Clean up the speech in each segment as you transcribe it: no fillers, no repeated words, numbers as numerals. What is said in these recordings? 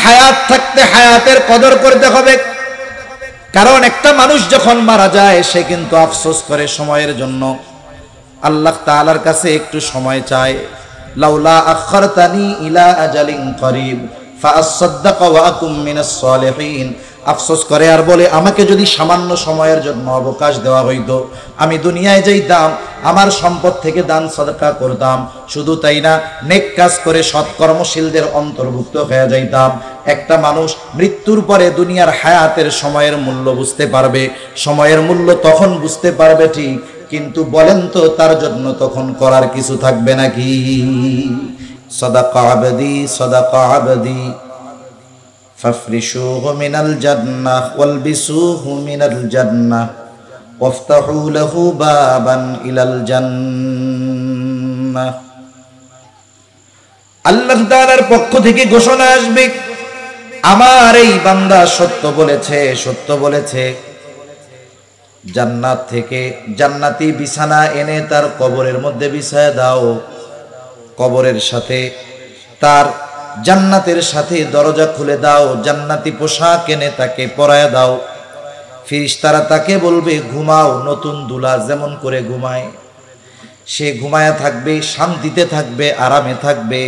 হায়াত থাকতে হায়াতের কদর করতে হবে। কারণ একটা মানুষ যখন মারা যায় সে কিন্তু আফসোস করে সময়ের জন্য, আল্লাহ তাআলার কাছে একটু সময় চায়। লাউলা আখারতানি ইলা আজালিন করিব ফাআসাদদাক ওয়া আকুম মিনাস সালিহিন। আফসোস করে আর বলে, আমাকে যদি সামান্য সময়ের জন্য অবকাশ দেওয়া হইতো, আমি দুনিয়ায় যাইতাম, আমার সম্পদ থেকে দান সাদকা করতাম, শুধু তাই না নেক কাজ করে সৎকর্মশীলদের অন্তর্ভুক্ত হয়ে যাইতাম। একটা মানুষ মৃত্যুর পরে দুনিয়ার হায়াতের সময়ের মূল্য বুঝতে পারবে। সময়ের মূল্য তখন বুঝতে পারবে ঠিক, কিন্তু বলেন তো তার জন্য তখন করার কিছু থাকবে নাকি? সাদাকা আবদি সাদাকা আবদি ফাফরিশুহু মিনাল জান্নাহ ওয়ালবিসুহু মিনাল জান্নাহ ওয়াফতাহু লাহু বাবান ইলাল জান্নাহ। আল্লাহ তাআলার পক্ষ থেকে ঘোষণা আসবে, আমার এই বান্দা সত্য বলেছে, সত্য বলেছে। জান্নাত থেকে জান্নাতি বিছানা এনে তার কবরের মধ্যে বিছায়া দাও, কবরের সাথে তার জান্নাতের সাথে দরজা খুলে দাও, জান্নাতি পোশাক এনে তাকে পরায়া দাও। ফেরেশতারা তাকে বলবে, ঘুমাও, নতুন দুলা যেমন করে ঘুমায়। সে ঘুমায়া থাকবে, শান্তিতে থাকবে, আরামে থাকবে।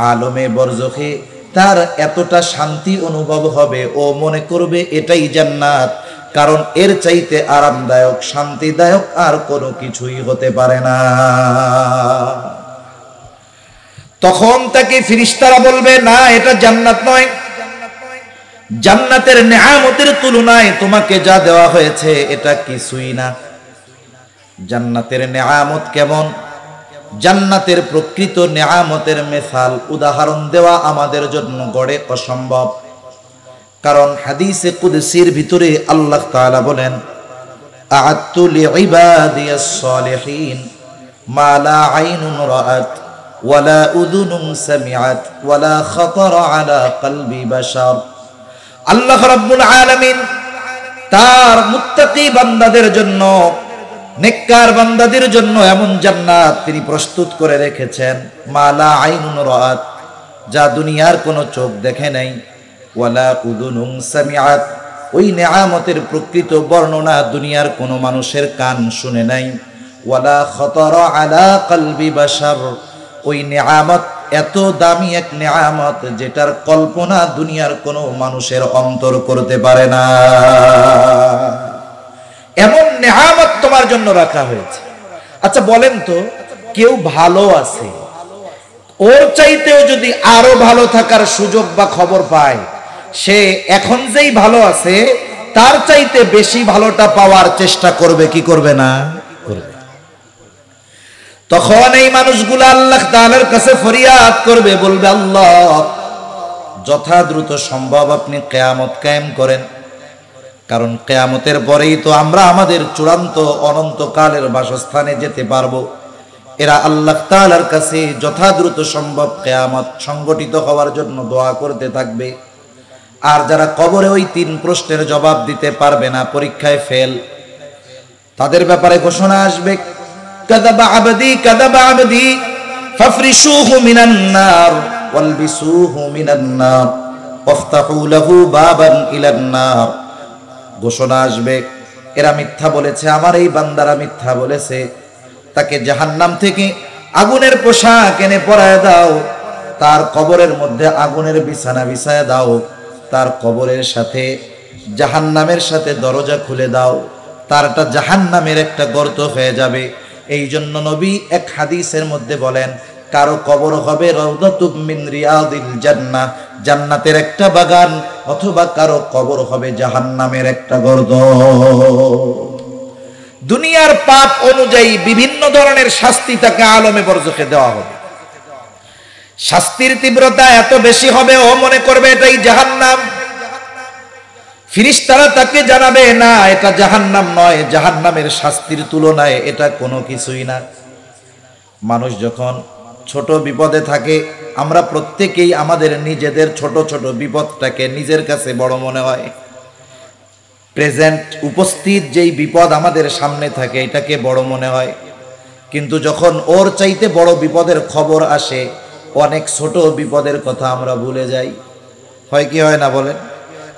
আলমে বরজখে তার এতটা শান্তি অনুভব হবে, ও মনে করবে এটাই জান্নাত, কারণ এর চাইতে আরামদায়ক শান্তিদায়ক আর কোনো কিছুই হতে পারে না। তখন তাকে ফেরেশতারা বলবে, না, এটা জান্নাত নয়। জান্নাতের নেয়ামতের তুলনায় তোমাকে যা দেওয়া হয়েছে এটা কিছুই না। জান্নাতের নেয়ামত কেমন, জান্নাতের প্রকৃত নেয়ামতের মিসাল উদাহরণ দেওয়া আমাদের জন্য গড়ে অসম্ভব। কারণ হাদিসে কুদসির ভিতরে আল্লাহ তাআলা বলেন, আ'আদতু লিইবাদিয়াস সালিহিন মা লা আইনুন রাআত ওয়ালা উযুনুন সামিআত ওয়ালা খাতারা আলা কলবি বাশার। আল্লাহ রাব্বুল আলামিন তার মুত্তাকি বান্দাদের জন্য, নেককার বান্দাদের জন্য এমন জান্নাত তিনি প্রস্তুত করে রেখেছেন, মা লা আইনুন রাআত, যা দুনিয়ার কোনো চোখ দেখে নাই, ওয়ালা উযুনুন সামিআত, ওই নেয়ামতের প্রকৃত বর্ণনা দুনিয়ার কোনো মানুষের কান শুনে নাই, ওয়ালা খাতারা আলা কলবি বাশার, ওই নেয়ামত এত দামি এক নেয়ামত যেটার কল্পনা দুনিয়ার কোনো মানুষের অন্তর করতে পারে না। এমন নেয়ামত তোমার জন্য রাখা হয়েছে। আচ্ছা বলেন তো, কেউ ভালো আছে, ওর চাইতেও যদি আরো ভালো থাকার সুযোগ বা খবর পায়, সে এখন যেই ভালো আছে তার চাইতে বেশি ভালোটা পাওয়ার চেষ্টা করবে কি করবে না? করবে। তখন এই মানুষগুলো আল্লাহ তাআলার কাছে ফরিয়াদ করবে, বলবে, আল্লাহ, যথা দ্রুত সম্ভব আপনি কিয়ামত কায়েম করেন, কারণ কিয়ামতের পরেই তো আমরা আমাদের চূড়ান্ত অনন্তকালের বাসস্থানে যেতে পারবো। এরা আল্লাহ তাআলার কাছে যথা দ্রুত সম্ভব কিয়ামত সংগঠিত হওয়ার জন্য দোয়া করতে থাকবে। আর যারা কবরে ওই 3 প্রশ্নের জবাব দিতে পারবে না, পরীক্ষায় ফেল, তাদের ব্যাপারে ঘোষণা আসবে, কাযাবা আবদি কাযাবা আবদি ফাফরিশুহু মিনান নার ওয়ালবিসুহু মিনান নার ওয়াফতাহু লাহু বাবান ইলান নার। ঘোষণা আসবে, এরা মিথ্যা বলেছে, আমার এই বান্দারা মিথ্যা বলেছে, তাকে জাহান্নাম থেকে আগুনের পোশাক এনে পরায় দাও, তার কবরের মধ্যে আগুনের বিছানা বিছায় দাও, তার কবরের সাথে জাহান্নামের সাথে দরজা খুলে দাও, তারটা জাহান্নামের একটা গর্ত হয়ে যাবে। এই জন্য নবী এক হাদিসের মধ্যে বলেন, কারো কবর হবে রাউদাতুম মিন রিয়াদিল জান্নাহ, জান্নাতের একটা বাগান, অথবা কারো কবর হবে জাহান্নামের একটা গর্ত। দুনিয়ার পাপ অনুযায়ী বিভিন্ন ধরনের শাস্তি তাকে আলমে বরজখে দেওয়া হবে। শাস্তির তীব্রতা এত বেশি হবে, ও মনে করবে এটাই জাহান্নাম। ফেরেশতারা তাকে জানাবে, না, এটা জাহান্নাম নয়, জাহান্নামের শাস্তির তুলনায় এটা কোনো কিছুই না। মানুষ যখন ছোট বিপদে থাকে, আমরা প্রত্যেকেই আমাদের নিজেদের ছোট ছোট বিপদটাকে নিজের কাছে বড় মনে হয়। প্রেজেন্ট উপস্থিত যেই বিপদ আমাদের সামনে থাকে এটাকে বড় মনে হয়, কিন্তু যখন ওর চাইতে বড় বিপদের খবর আসে, অনেক ছোট বিপদের কথা আমরা ভুলে যাই। হয় কি হয় না বলেন?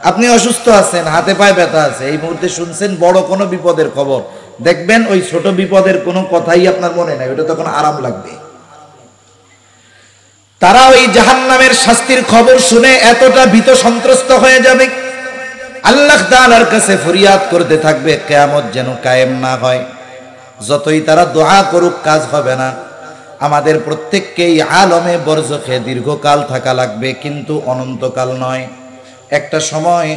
আপনি অসুস্থ আছেন, হাতে পায়ে ব্যথা আছে, এই মুহূর্তে শুনছেন বড় কোনো বিপদের খবর, দেখবেন ওই ছোট বিপদের কোনো কথাই আপনার মনে নাই, ওটা তখন আরাম লাগবে। তারা ওই জাহান্নামের শাস্তির খবর শুনে এতটা ভীত সন্ত্রস্ত হয়ে যাবে, আল্লাহ তাআলার কাছে ফরিয়াদ করতে থাকবে কিয়ামত যেন কায়েম না হয়। যতই তারা দোয়া করুক কাজ হবে না। আমাদের প্রত্যেককেই আলমে বরজখে দীর্ঘকাল থাকা লাগবে, কিন্তু অনন্তকাল নয়। একটা সময়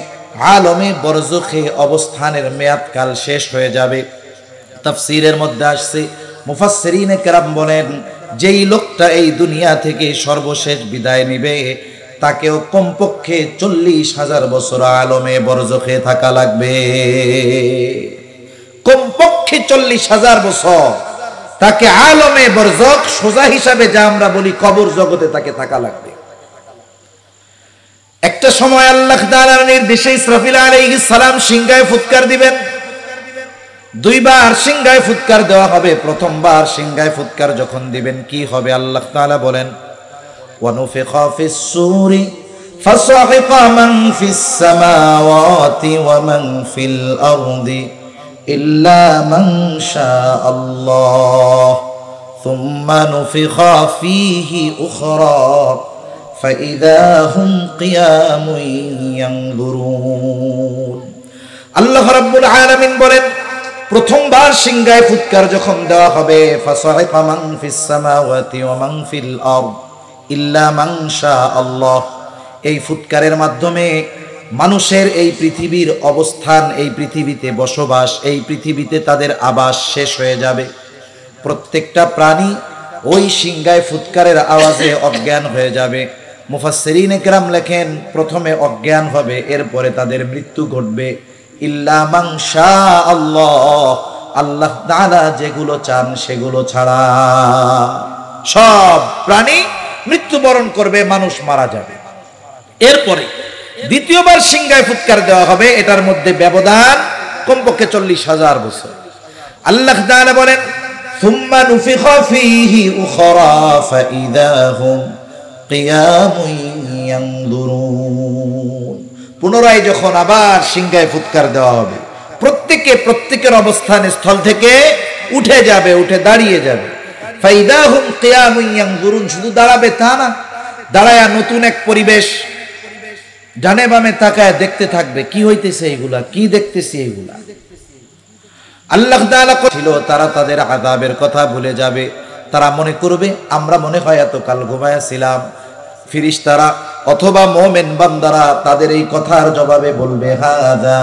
আলমে বরজখে অবস্থানের মেয়াদকাল শেষ হয়ে যাবে। তাফসীরের মধ্যে আসছে, মুফাসসিরিনে কেরাম বলেন, যেই লোকটা এই দুনিয়া থেকে সর্বশেষ বিদায় নিবে তাকেও কমপক্ষে 40,000 বছর আলমে বরজখে থাকা লাগবে। কমপক্ষে 40,000 বছর তাকে আলমে বরজখ, সোজা হিসাবে যা আমরা বলি কবর জগতে, তাকে থাকা লাগবে। একটা সময় আল্লাহ তাআলার নির্দেশে ইসরাফিল আলাইহিস সালাম সিংহায় ফুৎকার দিবেন। দুইবার সিংহায় ফুৎকার দেওয়া হবে। প্রথমবার সিংহায় ফুৎকার যখন দিবেন কি হবে আল্লাহ তাআলা বলেন, ওয়ানুফিখা ফিস সূরি ফাসাইকা মান ফিস সামাওয়াতি ওয়া মান ফিল আরদি ইল্লা মান শাআল্লাহ সুম্মা নুফিখা ফীহি উখরা ফাইযা হুম কিয়ামুন ইয়ানজুরুন। আল্লাহ রাব্বুল আলামিন বলেন, প্রথমবার সিংহায় ফুৎকার যখন দেওয়া হবে, ফাসাইকা মান ফিস সামাওয়াতি ওয়া মান ফিল আরদ ইল্লা মান শাআল্লাহ, এই ফুৎকারের মাধ্যমে মানুষের এই পৃথিবীর অবস্থান, এই পৃথিবীতে বসবাস, এই পৃথিবীতে তাদের আবাস শেষ হয়ে যাবে। প্রত্যেকটা প্রাণী ওই সিংহায় ফুৎকারের আওয়াজে অজ্ঞান হয়ে যাবে। মুফাসসিরিনে কেরাম লেখেন, প্রথমে অজ্ঞান হবে, এরপরে তাদের মৃত্যু ঘটবে। ইল্লা মান শাআল্লাহ, আল্লাহ তাআলা যেগুলো চান সেগুলো ছাড়া। সব প্রাণী মৃত্যুবরণ করবে, মানুষ মারা যাবে। এরপরে দ্বিতীয়বার সিংহায় ফুৎকার দেওয়া হবে, এটার মধ্যে ব্যবধান কমপক্ষে 40,000 বছর। আল্লাহ তাআলা বলেন, সুম্মা নুফিখা ফীহি উখরা ফাইযা হুম কিয়ামুন ইয়ানজুরুন। পুনরায় যখন আবার সিংহায় ফুৎকার দেওয়া হবে, প্রত্যেকের অবস্থান স্থল থেকে উঠে যাবে, উঠে দাঁড়িয়ে যাবে। ফাইযা হুম কিয়ামুন ইয়ানজুরুন, শুধু দাঁড়াবে তা না, দাঁড়ায়া নতুন এক পরিবেশ, ডানে বামে তাকায় দেখতে থাকবে কি হইতেছে, এগুলা কি দেখতেছি এগুলা। আল্লাহ তাআলা ছিল, তারা তাদের আযাবের কথা ভুলে যাবে। তারা মনে করবে আমরা মনে হয় এতকাল ঘুমায়াছিলাম। ফেরেশতারা অথবা মুমিন বান্দারা তাদের এই কথার জবাবে বলবে, হাযা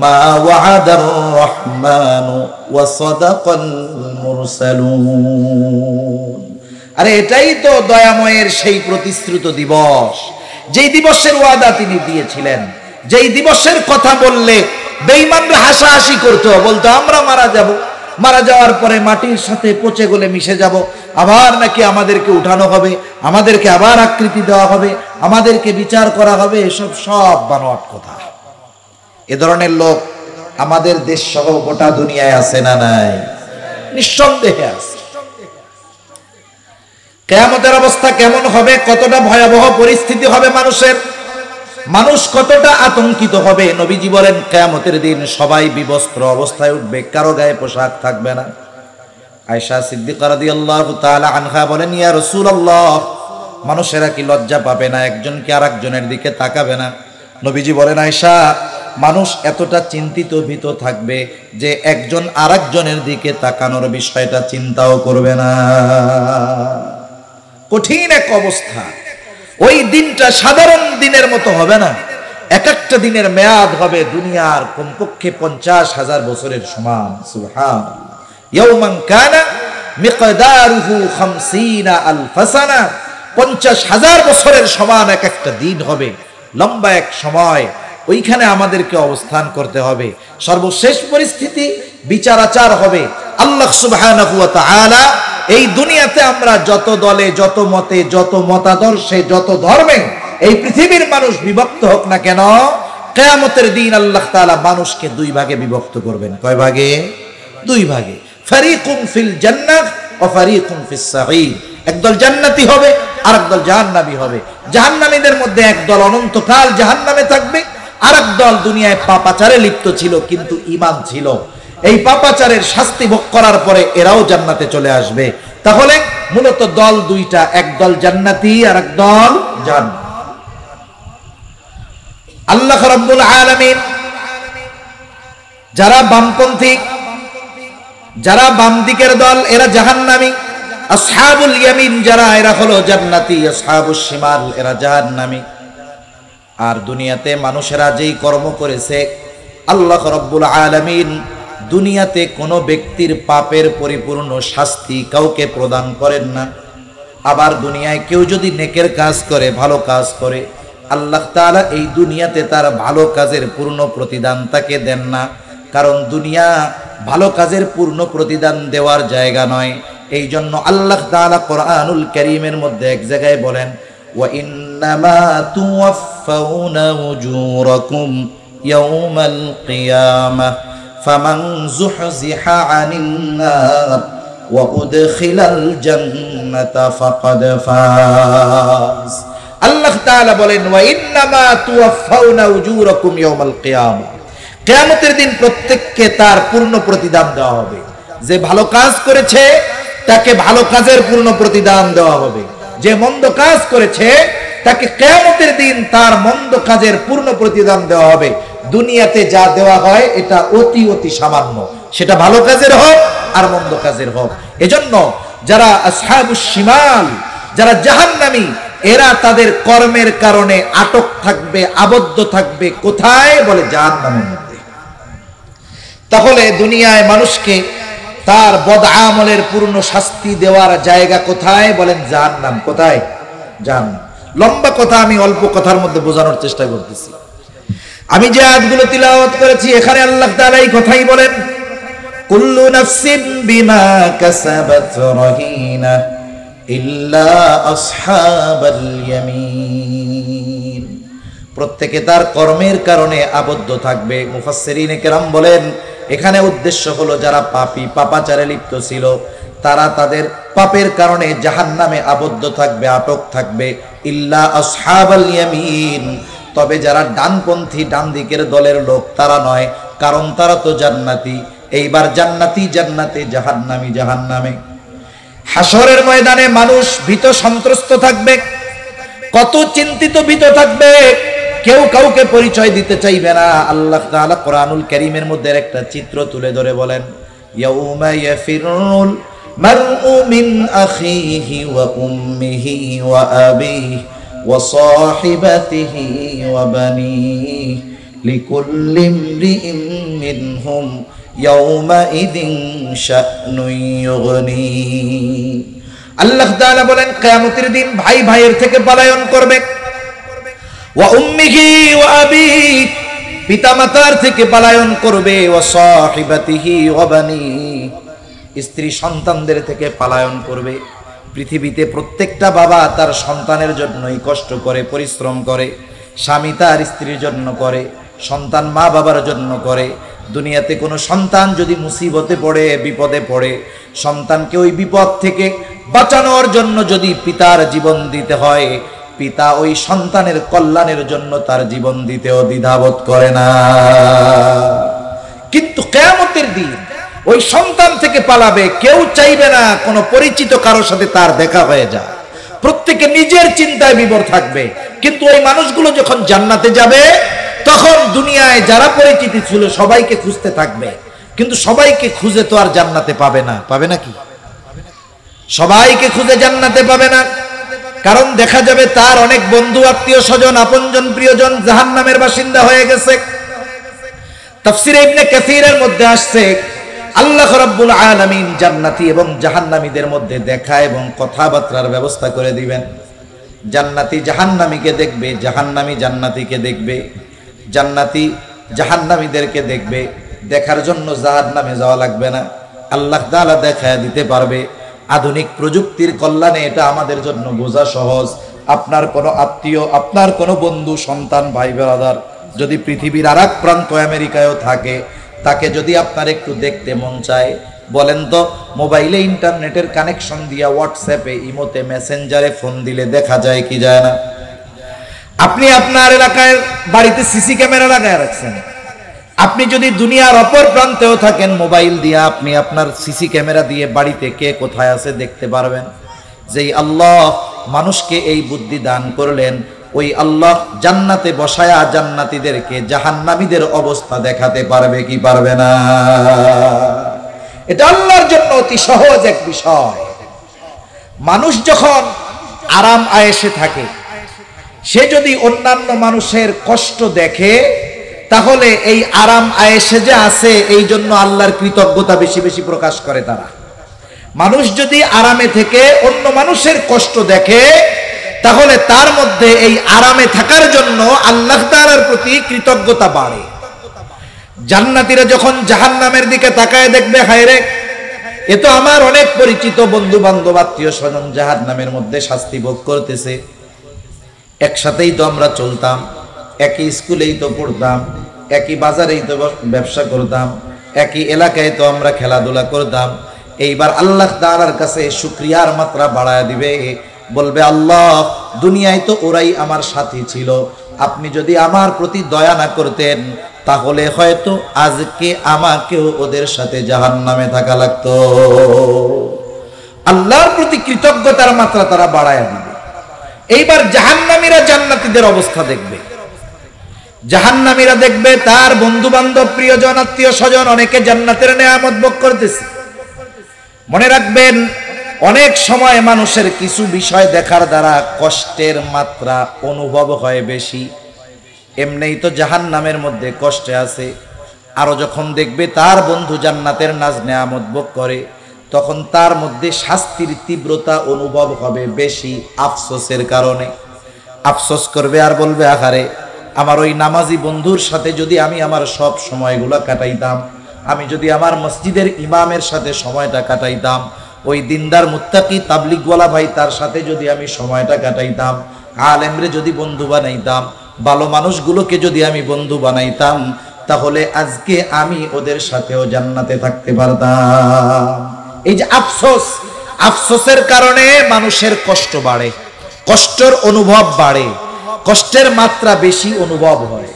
মা ওয়া'আদার রহমানু ওয়া সাদাকাল মুরসালুন। আরে এটাই তো দয়াময়ের সেই প্রতিশ্রুত দিবস, যেই দিবসের ওয়াদা তিনি দিয়েছিলেন, যেই দিবসের কথা বললে বেঈমানরা হাসাহাসি করতো, বলতো আমরা মারা যাব, মারা যাওয়ার পরে মাটির সাথে পচে গলে মিশে যাব, আবার নাকি আমাদেরকে উঠানো হবে, আমাদেরকে আবার আকৃতি দেওয়া হবে, আমাদেরকে বিচার করা হবে। এসব সব বানোয়াট কথা। এ ধরনের লোক আমাদের দেশ সহ গোটা দুনিয়ায় আছে না নাই? নিঃসন্দেহে আছে। কিয়ামতের অবস্থা কেমন হবে, কতটা ভয়াবহ পরিস্থিতি হবে মানুষের, মানুষ কতটা আতঙ্কিত হবে। নবীজি বলেন, কিয়ামতের দিন সবাই বিবস্ত্র অবস্থায় উঠবে, কারো গায়ে পোশাক থাকবে না। আয়েশা সিদ্দিকা রাদিয়াল্লাহু তাআলা আনহা বলেন, ইয়া রাসূলুল্লাহ, মানুষেরা কি লজ্জা পাবে না, একজন কি আরেকজনের দিকে তাকাবে না? নবীজি বলেন, আয়েশা, মানুষ এতটা চিন্তিত ভীত থাকবে যে একজন আরেকজনের দিকে তাকানোর বিষয়টা চিন্তাও করবে না। কঠিন এক অবস্থা। ওই দিনটা সাধারণ দিনের মতো হবে না, এক একটা দিনের মেয়াদ হবে দুনিয়ার কমপক্ষে 50,000 বছরের সমান। সুবহানাল্লাহ। ইয়াওমান কানা মিকদারুহু 50,000 সানা, 50,000 বছরের সমান এক একটা দিন হবে, লম্বা এক সময়। ওইখানে আমাদেরকে অবস্থান করতে হবে। সর্বশেষ পরিস্থিতি বিচার আচার হবে। আল্লাহ সুবহানাহু ওয়া তাআলা এই দুনিয়াতে আমরা যত দলে, যত মতে, যত মতাদর্শে, যত ধর্মে এই পৃথিবীর মানুষ বিভক্ত হোক না কেন, কিয়ামতের দিন আল্লাহ তাআলা মানুষকে দুই ভাগে বিভক্ত করবেন। কয় ভাগে? দুই ভাগে। ফারিকুন ফিল জান্নাহ ওয়া ফারিকুন ফিস সাঈর। একদল জান্নাতি হবে, আরেক দল জাহান্নামী হবে। জাহান্নামীদের মধ্যে একদল অনন্তকাল জাহান্নামে থাকবে, আরেক দল দুনিয়ায় পাপাচারে লিপ্ত ছিল কিন্তু ঈমান ছিল। এই পাপাচারের শাস্তি ভোগ করার পরে এরাও জান্নাতে চলে আসবে। তাহলে মূলত দল দুইটা, এক দল জান্নাতি আর এক দল জাহান্নামী। আল্লাহ রাব্বুল আলামিন যারা বামপন্থী, যারা বাম দিকের দল এরা জাহান্নামী, আসহাবুল ইয়ামিন যারা এরা হলো জান্নাতি, আসহাবুশ শিমাল এরা জাহান্নামী। আর দুনিয়াতে মানুষেরা যেই কর্ম করেছে আল্লাহ রাব্বুল আলামিন দুনিয়াতে কোনো ব্যক্তির পাপের পরিপূর্ণ শাস্তি কাউকে প্রদান করেন না। আবার দুনিয়ায় কেউ যদি নেকের কাজ করে, ভালো কাজ করে, আল্লাহ তাআলা এই দুনিয়াতে তার ভালো কাজের পূর্ণ প্রতিদান তাকে দেন না। কারণ দুনিয়া ভালো কাজের পূর্ণ প্রতিদান দেওয়ার জায়গা নয়। এই জন্য আল্লাহ তাআলা কোরআনুল কারীমের মধ্যে এক জায়গায় বলেন, ওয়া ইন্নামা তুওয়াফাউনা উজুরাকুম ইয়াউমাল কিয়ামাহ ফামান যুহজিহা আনিন নার ওয়া উদখিলাল জান্নাতা ফাকাদ ফাজ। আল্লাহ তাআলা বলেন, ওয়া ইন্নামা তুওয়াফাউনা উজুরাকুম ইয়াউমাল কিয়ামাহ, কিয়ামতের দিন প্রত্যেককে তার পূর্ণ প্রতিদান দেওয়া হবে। যে ভালো কাজ করেছে তাকে ভালো কাজের পূর্ণ প্রতিদান দেওয়া হবে, যে মন্দ কাজ করেছে তাকে কিয়ামতের দিন তার মন্দ কাজের পূর্ণ প্রতিদান দেওয়া হবে। দুনিয়াতে যা দেওয়া হয় এটা অতি অতি সামান্য, সেটা ভালো কাজের হোক আর মন্দ কাজের হোক। এজন্য যারা আসহাবুশ শিমাল, যারা জাহান্নামী, এরা তাদের কর্মের কারণে আটক থাকবে, আবদ্ধ থাকবে কোথায়? বলে জাহান্নামের মধ্যে। তাহলে দুনিয়ায় মানুষকে তার বদ আমলের পূর্ণ শাস্তি দেওয়ার জায়গা কোথায়? বলেন জাহান্নাম। কোথায়? জাহান্নাম। লম্বা কথা, আমি অল্প কথার মধ্যে বোঝানোর চেষ্টা করতেছি। আমি যে আয়াতগুলো তিলাওয়াত করেছি এখানে আল্লাহ তাআলা এই কথাই বলেন, কুল্লু নাফসিন বিমা কাসাবাত রাহিনা ইল্লা আসহাবাল ইয়ামিন। প্রত্যেকে তার কর্মের কারণে আবদ্ধ থাকবে। মুফাসসিরিনে কেরাম বলেন এখানে উদ্দেশ্য হলো যারা পাপী, পাপাচারে লিপ্ত ছিল, তারা তাদের পাপের কারণে জাহান্নামে আবদ্ধ থাকবে, আটক থাকবে। ইল্লা আসহাবাল ইয়ামিন, তবে যারা ডানপন্থী, ডান দিকের দলের লোক তারা নয়, কারণ তারা তো জান্নাতি। এইবার জান্নাতি জান্নাতে, জাহান্নামী জাহান্নামে। হাসরের ময়দানে মানুষ ভীত সন্ত্রস্ত থাকবে, কত চিন্তিত ভীত থাকবে, কেউ কাউকে পরিচয় দিতে চাইবে না। আল্লাহ তাআলা কোরআনুল কারীমের মধ্যে একটা চিত্র তুলে ধরে বলেন, ইয়াউমা ইয়াফিরুল মারউ মিন আখিহি ওয়া উম্মিহি ওয়া আবিহি ওয়া সাহিবাতিহি ওয়া বানিহি লিকুল্লি ইমরিইন মিনহুম ইয়াউমা ইদিন শা'নুন ইউগনি। আল্লাহ তাআলা বলেন কিয়ামতের দিন ভাই ভাইয়ের থেকে পলায়ন করবে, ওয়া উম্মিহি ওয়া আবিহি, পিতামাতার থেকে পলায়ন করবে, ওয়া সাহিবাতিহি ওয়া বানিহি, স্ত্রী সন্তানদের থেকে পলায়ন করবে। পৃথিবীতে প্রত্যেকটা বাবা তার সন্তানের জন্যই কষ্ট করে, পরিশ্রম করে। স্বামী তার স্ত্রীর জন্য করে, সন্তান মা বাবার জন্য করে। দুনিয়াতে কোনো সন্তান যদি মুসিবতে পড়ে, বিপদে পড়ে, সন্তানকে ওই বিপদ থেকে বাঁচানোর জন্য যদি পিতার জীবন দিতে হয়, পিতা ওই সন্তানের কল্যাণের জন্য তার জীবন দিতেও দ্বিধাবোধ করে না। কিন্তু কিয়ামতের দিন ওই সন্তান থেকে পালাবে, কেউ চাইবে না কোনো পরিচিত কারোর সাথে তার দেখা হয়ে যায়। প্রত্যেকে নিজের চিন্তায় বিভোর থাকবে। কিন্তু ওই মানুষগুলো যখন জান্নাতে যাবে তখন দুনিয়ায় যারা পরিচিতি ছিল সবাইকে খুঁজতে থাকবে, কিন্তু সবাইকে খুঁজে তো আর জান্নাতে পাবে না। পাবে নাকি? সবাইকে খুঁজে জান্নাতে পাবে না, কারণ দেখা যাবে তার অনেক বন্ধু, আত্মীয় স্বজন, আপনজন, প্রিয়জন জাহান্নামের বাসিন্দা হয়ে গেছে। তাফসীরে ইবনে কাসীরের মধ্যে আসছে আল্লাহ রাব্বুল আলামিন জান্নাতি এবং জাহান্নামীদের মধ্যে দেখা এবং কথাবার্তার ব্যবস্থা করে দিবেন। জান্নাতি জাহান্নামীকে দেখবে, জাহান্নামী জান্নাতীকে দেখবে, জান্নাতি জাহান্নামীদেরকে দেখবে। দেখার জন্য জাহান্নামে যাওয়া লাগবে না, আল্লাহ তাআলা দেখায় দিতে পারবে। আধুনিক প্রযুক্তির কল্যাণে এটা আমাদের জন্য বোঝা সহজ। আপনার কোনো আত্মীয়, আপনার কোনো বন্ধু, সন্তান, ভাই ব্রাদার যদি পৃথিবীর আর এক প্রান্ত আমেরিকায়ও থাকে, তাকে যদি আপনার একটু দেখতে মন চায়, বলেন তো মোবাইলে ইন্টারনেটের কানেকশন দিয়া হোয়াটসঅ্যাপে, ইমোতে, মেসেঞ্জারে ফোন দিলে দেখা যায় কি যায় না? আপনি আপনার এলাকায় বাড়িতে সিসি ক্যামেরা লাগায় রাখছেন, আপনি যদি দুনিয়ার অপর প্রান্তেও থাকেন, মোবাইল দিয়ে আপনি আপনার সিসি ক্যামেরা দিয়ে বাড়িতে কে কোথায় আছে দেখতে পারবেন। যেই আল্লাহ মানুষকে এই বুদ্ধি দান করলেন, ওই আল্লাহ জান্নাতে বসায়া জান্নাতীদেরকে জাহান্নামীদের অবস্থা দেখাতে পারবে কি পারবে না? এটা আল্লাহর জন্য অতি সহজ এক বিষয়। মানুষ যখন আরাম আয়েশে থাকে, সে যদি অন্যান্য মানুষের কষ্ট দেখে, তাহলে এই আরাম আয়েশে যে আছে এই জন্য আল্লাহর কৃতজ্ঞতা বেশি বেশি প্রকাশ করে তারা। মানুষ যদি আরামে থেকে অন্য মানুষের কষ্ট দেখে, তাহলে তার মধ্যে এই আরামে থাকার জন্য আল্লাহ তাআলার প্রতি কৃতজ্ঞতা বাড়ে। জান্নাতীরা যখন জাহান্নামের দিকে তাকায় দেখবে, হায় রে, এ তো আমার অনেক পরিচিত বন্ধু বান্ধব আত্মীয় স্বজন জাহান্নামের মধ্যে শাস্তি ভোগ করতেছে। একসাথেই তো আমরা চলতাম, একই স্কুলেই তো পড়তাম, একই বাজারেই তো ব্যবসা করতাম, একই এলাকায় তো আমরা খেলাধুলা করতাম। এইবার আল্লাহ তাআলার কাছে শুকরিয়ার মাত্রা বাড়ায় দিবে, বলবে, আল্লাহ, দুনিয়ায় তো ওরাই আমার সাথী ছিল, আপনি যদি আমার প্রতি দয়া না করতেন তাহলে হয়তো আজকে আমাকেও ওদের সাথে জাহান্নামে থাকা লাগতো। আল্লাহর প্রতি কৃতজ্ঞতার মাত্রা তারা বাড়ায় দিবে। এইবার জাহান্নামীরা জান্নাতীদের অবস্থা দেখবে। জাহান্নামীরা দেখবে তার বন্ধু বান্ধব, প্রিয়জন, আত্মীয় স্বজন অনেকে জান্নাতের নেয়ামত ভোগ করতেছে। মনে রাখবেন, অনেক সময় মানুষের কিছু বিষয় দেখার দ্বারা কষ্টের মাত্রা অনুভব হয় বেশি। এমনিই তো জাহান্নামের মধ্যে কষ্টে আছে, আরো যখন দেখবে তার বন্ধু জান্নাতের নাজ নেয়ামত ভোগ করে, তখন তার মধ্যে শাস্তির তীব্রতা অনুভব হবে বেশি আফসোসের কারণে। আফসোস করবে আর বলবে, আহারে, আমার ওই নামাজি বন্ধুর সাথে যদি আমি আমার সব সময়গুলো কাটাইতাম, আমি যদি আমার মসজিদের ইমামের সাথে সময়টা কাটাইতাম, ওই দিনদার মুত্তাকি তাবলিগওয়ালা ভাই তার সাথে যদি আমি সময়টা কাটাইতাম, আলেমরে যদি বন্ধু বানাইতাম, ভালো মানুষগুলোকে যদি আমি বন্ধু বানাইতাম, তাহলে আজকে আমি ওদের সাথেও জান্নাতে থাকতে পারতাম। এই যে আফসোস, আফসোসের কারণে মানুষের কষ্ট বাড়ে, কষ্টের অনুভব বাড়ে, কষ্টের মাত্রা বেশি অনুভব হয়।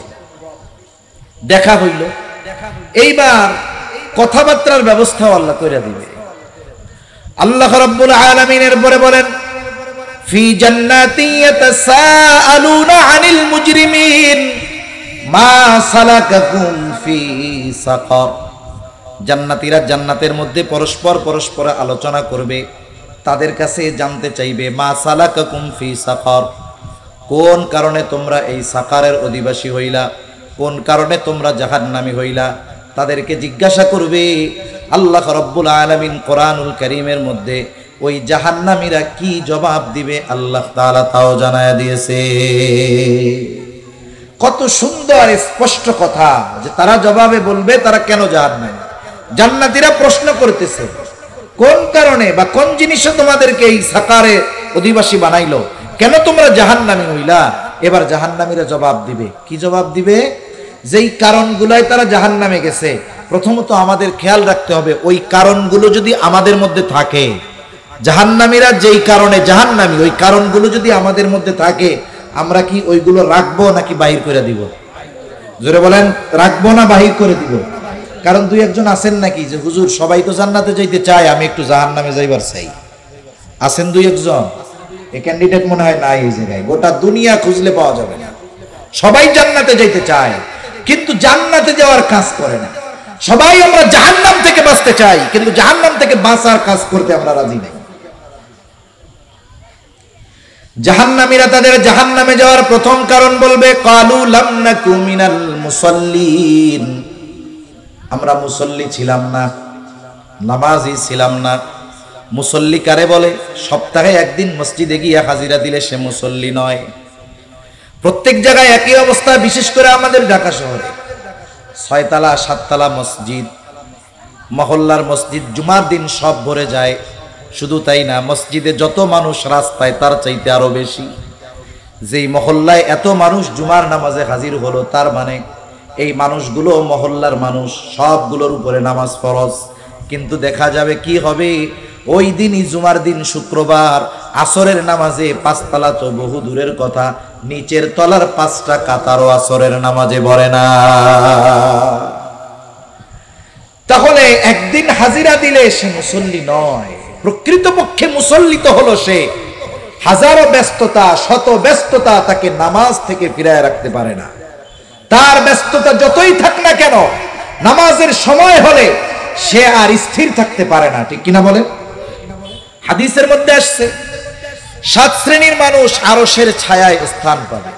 দেখা হইল, এইবার কথাবার্তার ব্যবস্থা আল্লাহ করে দিবে। আল্লাহ রাব্বুল আলামিনের পরে বলেন, ফি জান্নাতি ইয়াতাসাআলুনা আনিল মুজরিমিন মা সালাকাকুম ফি সাকার। জান্নাতীরা জান্নাতের মধ্যে পরস্পর আলোচনা করবে, তাদের কাছে জানতে চাইবে, মা সালাকাকুম ফি সাকার, কোন কারণে তোমরা এই সাকারের অধিবাসী হইলা, কোন কারণে তোমরা জাহান্নামী হইলা। তাদেরকে জিজ্ঞাসা করবে। আল্লাহ রাব্বুল আলামিন কোরআনুল কারীমের মধ্যে ওই জাহান্নামীরা কি জবাব দিবে আল্লাহ তাআলা তাও জানায়া দিয়েছে। কত সুন্দর স্পষ্ট কথা যে তারা জবাবে বলবে তারা কেন জাহান্নামী। জান্নাতীরা প্রশ্ন করতেছে, কোন কারণে বা কোন জিনিসে তোমাদেরকে এই সাকারে অধিবাসী বানাইলো, কেন তোমরা জাহান্নামী হইলা? এবার জাহান্নামীরা জবাব দিবে। কি জবাব দিবে? যেই কারণগুলোয় তারা জাহান্নামে গেছে, প্রথমত আমাদের খেয়াল রাখতে হবে ওই কারণগুলো যদি আমাদের মধ্যে থাকে, জাহান্নামীরা যেই কারণে জাহান্নামী, ওই কারণগুলো যদি আমাদের মধ্যে থাকে, আমরা কি ওইগুলো রাখবো নাকি বাহির করে দিব? জোরে বলেন, রাখবো না বাহির করে দিব? কারণ দুই একজন আছেন নাকি যে, হুজুর সবাই তো জান্নাতে যাইতে চায়, আমি একটু জাহান্নামে যাইবার চাই। আছেন দুই একজন? এই ক্যান্ডিডেট মনে হয় নাই এই জায়গায়, গোটা দুনিয়া খুঁজলে পাওয়া যাবে না। সবাই জান্নাতে যাইতে চায় কিন্তু জান্নাতে যাওয়ার কাজ করে না। সবাই আমরা জাহান্নাম থেকে বাঁচতে চাই কিন্তু জাহান্নাম থেকে বাঁচার কাজ করতে আমরা রাজি নাই। জাহান্নামীরা তাদের জাহান্নামে যাওয়ার প্রথম কারণ বলবে, ক্বালু লাম নাকু মিনাল মুসাল্লিন, আমরা মুসল্লি ছিলাম না, নামাজি ছিলাম না। মুসল্লি কারে বলে? সপ্তাহে একদিন মসজিদে গিয়ে হাজিরা দিলে সে মুসল্লি নয়। প্রত্যেক জায়গায় একই অবস্থা, বিশেষ করে আমাদের ঢাকা শহরে 6 তলা 7 তলা মসজিদ, মহল্লার মসজিদ জুমার দিন সব ভরে যায়। শুধু তাই না, মসজিদে যত মানুষ রাস্তায় তার চাইতে আরো বেশি। যেই মহল্লায় এত মানুষ জুমার নামাজে হাজির হলো, তার মানে এই মানুষগুলো মহল্লার মানুষ, সবগুলোর উপরে নামাজ ফরজ। কিন্তু দেখা যাবে কি হবে, ওই দিনই জুমার দিন শুক্রবার আসরের নামাজে 5 তলা তো বহু দূরের কথা, নিচের তলার 5টা কাতারও আসরের নামাজে ভরে না। তাহলে একদিন হাজিরা দিলে সে মুসল্লি নয়, প্রকৃতপক্ষে মুসল্লি তো হলো সে হাজারো ব্যস্ততা, শত ব্যস্ততা তাকে নামাজ থেকে ফিরায় রাখতে পারে না। তার ব্যস্ততা যতই থাক না কেন, নামাজের সময় হলে সে আর স্থির থাকতে পারে না, ঠিক কিনা বলে? হাদিসের মধ্যে আসছে 7 শ্রেণীর মানুষ আরশের ছায়ায় স্থান পাবে।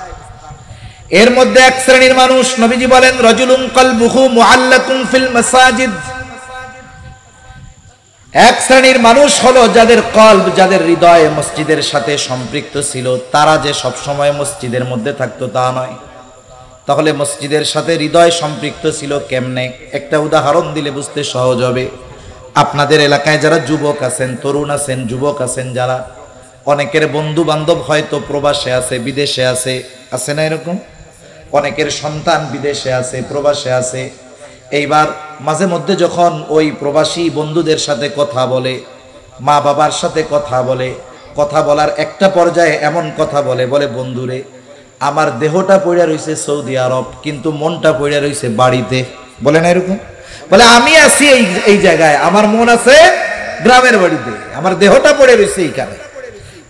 এর মধ্যে 1 শ্রেণীর মানুষ, নবীজি বলেন, রাজুলুন কলবুহু মুআল্লাকুন ফিল মাসাজিদ। 1 শ্রেণীর মানুষ হলো যাদের কলব, যাদের হৃদয় মসজিদের সাথে সম্পৃক্ত ছিল। তারা যে সব সময় মসজিদের মধ্যে থাকতো তা নয়। তাহলে মসজিদের সাথে হৃদয় সম্পৃক্ত ছিল কেমনে? একটা উদাহরণ দিলে বুঝতে সহজ হবে। আপনাদের এলাকায় যারা যুবক আছেন, তরুণ আছেন, যুবক আছেন যারা, অনেকের বন্ধু বান্ধব হয়তো প্রবাসে আছে, বিদেশে আছে, আছে না এরকম? অনেকের সন্তান বিদেশে আছে, প্রবাসে আছে। এইবার মাঝে মধ্যে যখন ওই প্রবাসী বন্ধুদের সাথে কথা বলে, মা বাবার সাথে কথা বলে, কথা বলার একটা পর্যায়ে এমন কথা বলে, বলে বন্ধুরে আমার দেহটা পড়ে রয়েছে সৌদি আরব, কিন্তু মনটা পড়ে রয়েছে বাড়িতে। বলে না এরকম? বলে আমি আছি এই জায়গায়, আমার মন আছে গ্রামের বাড়িতে, আমার দেহটা পড়ে রয়েছে এইখানে।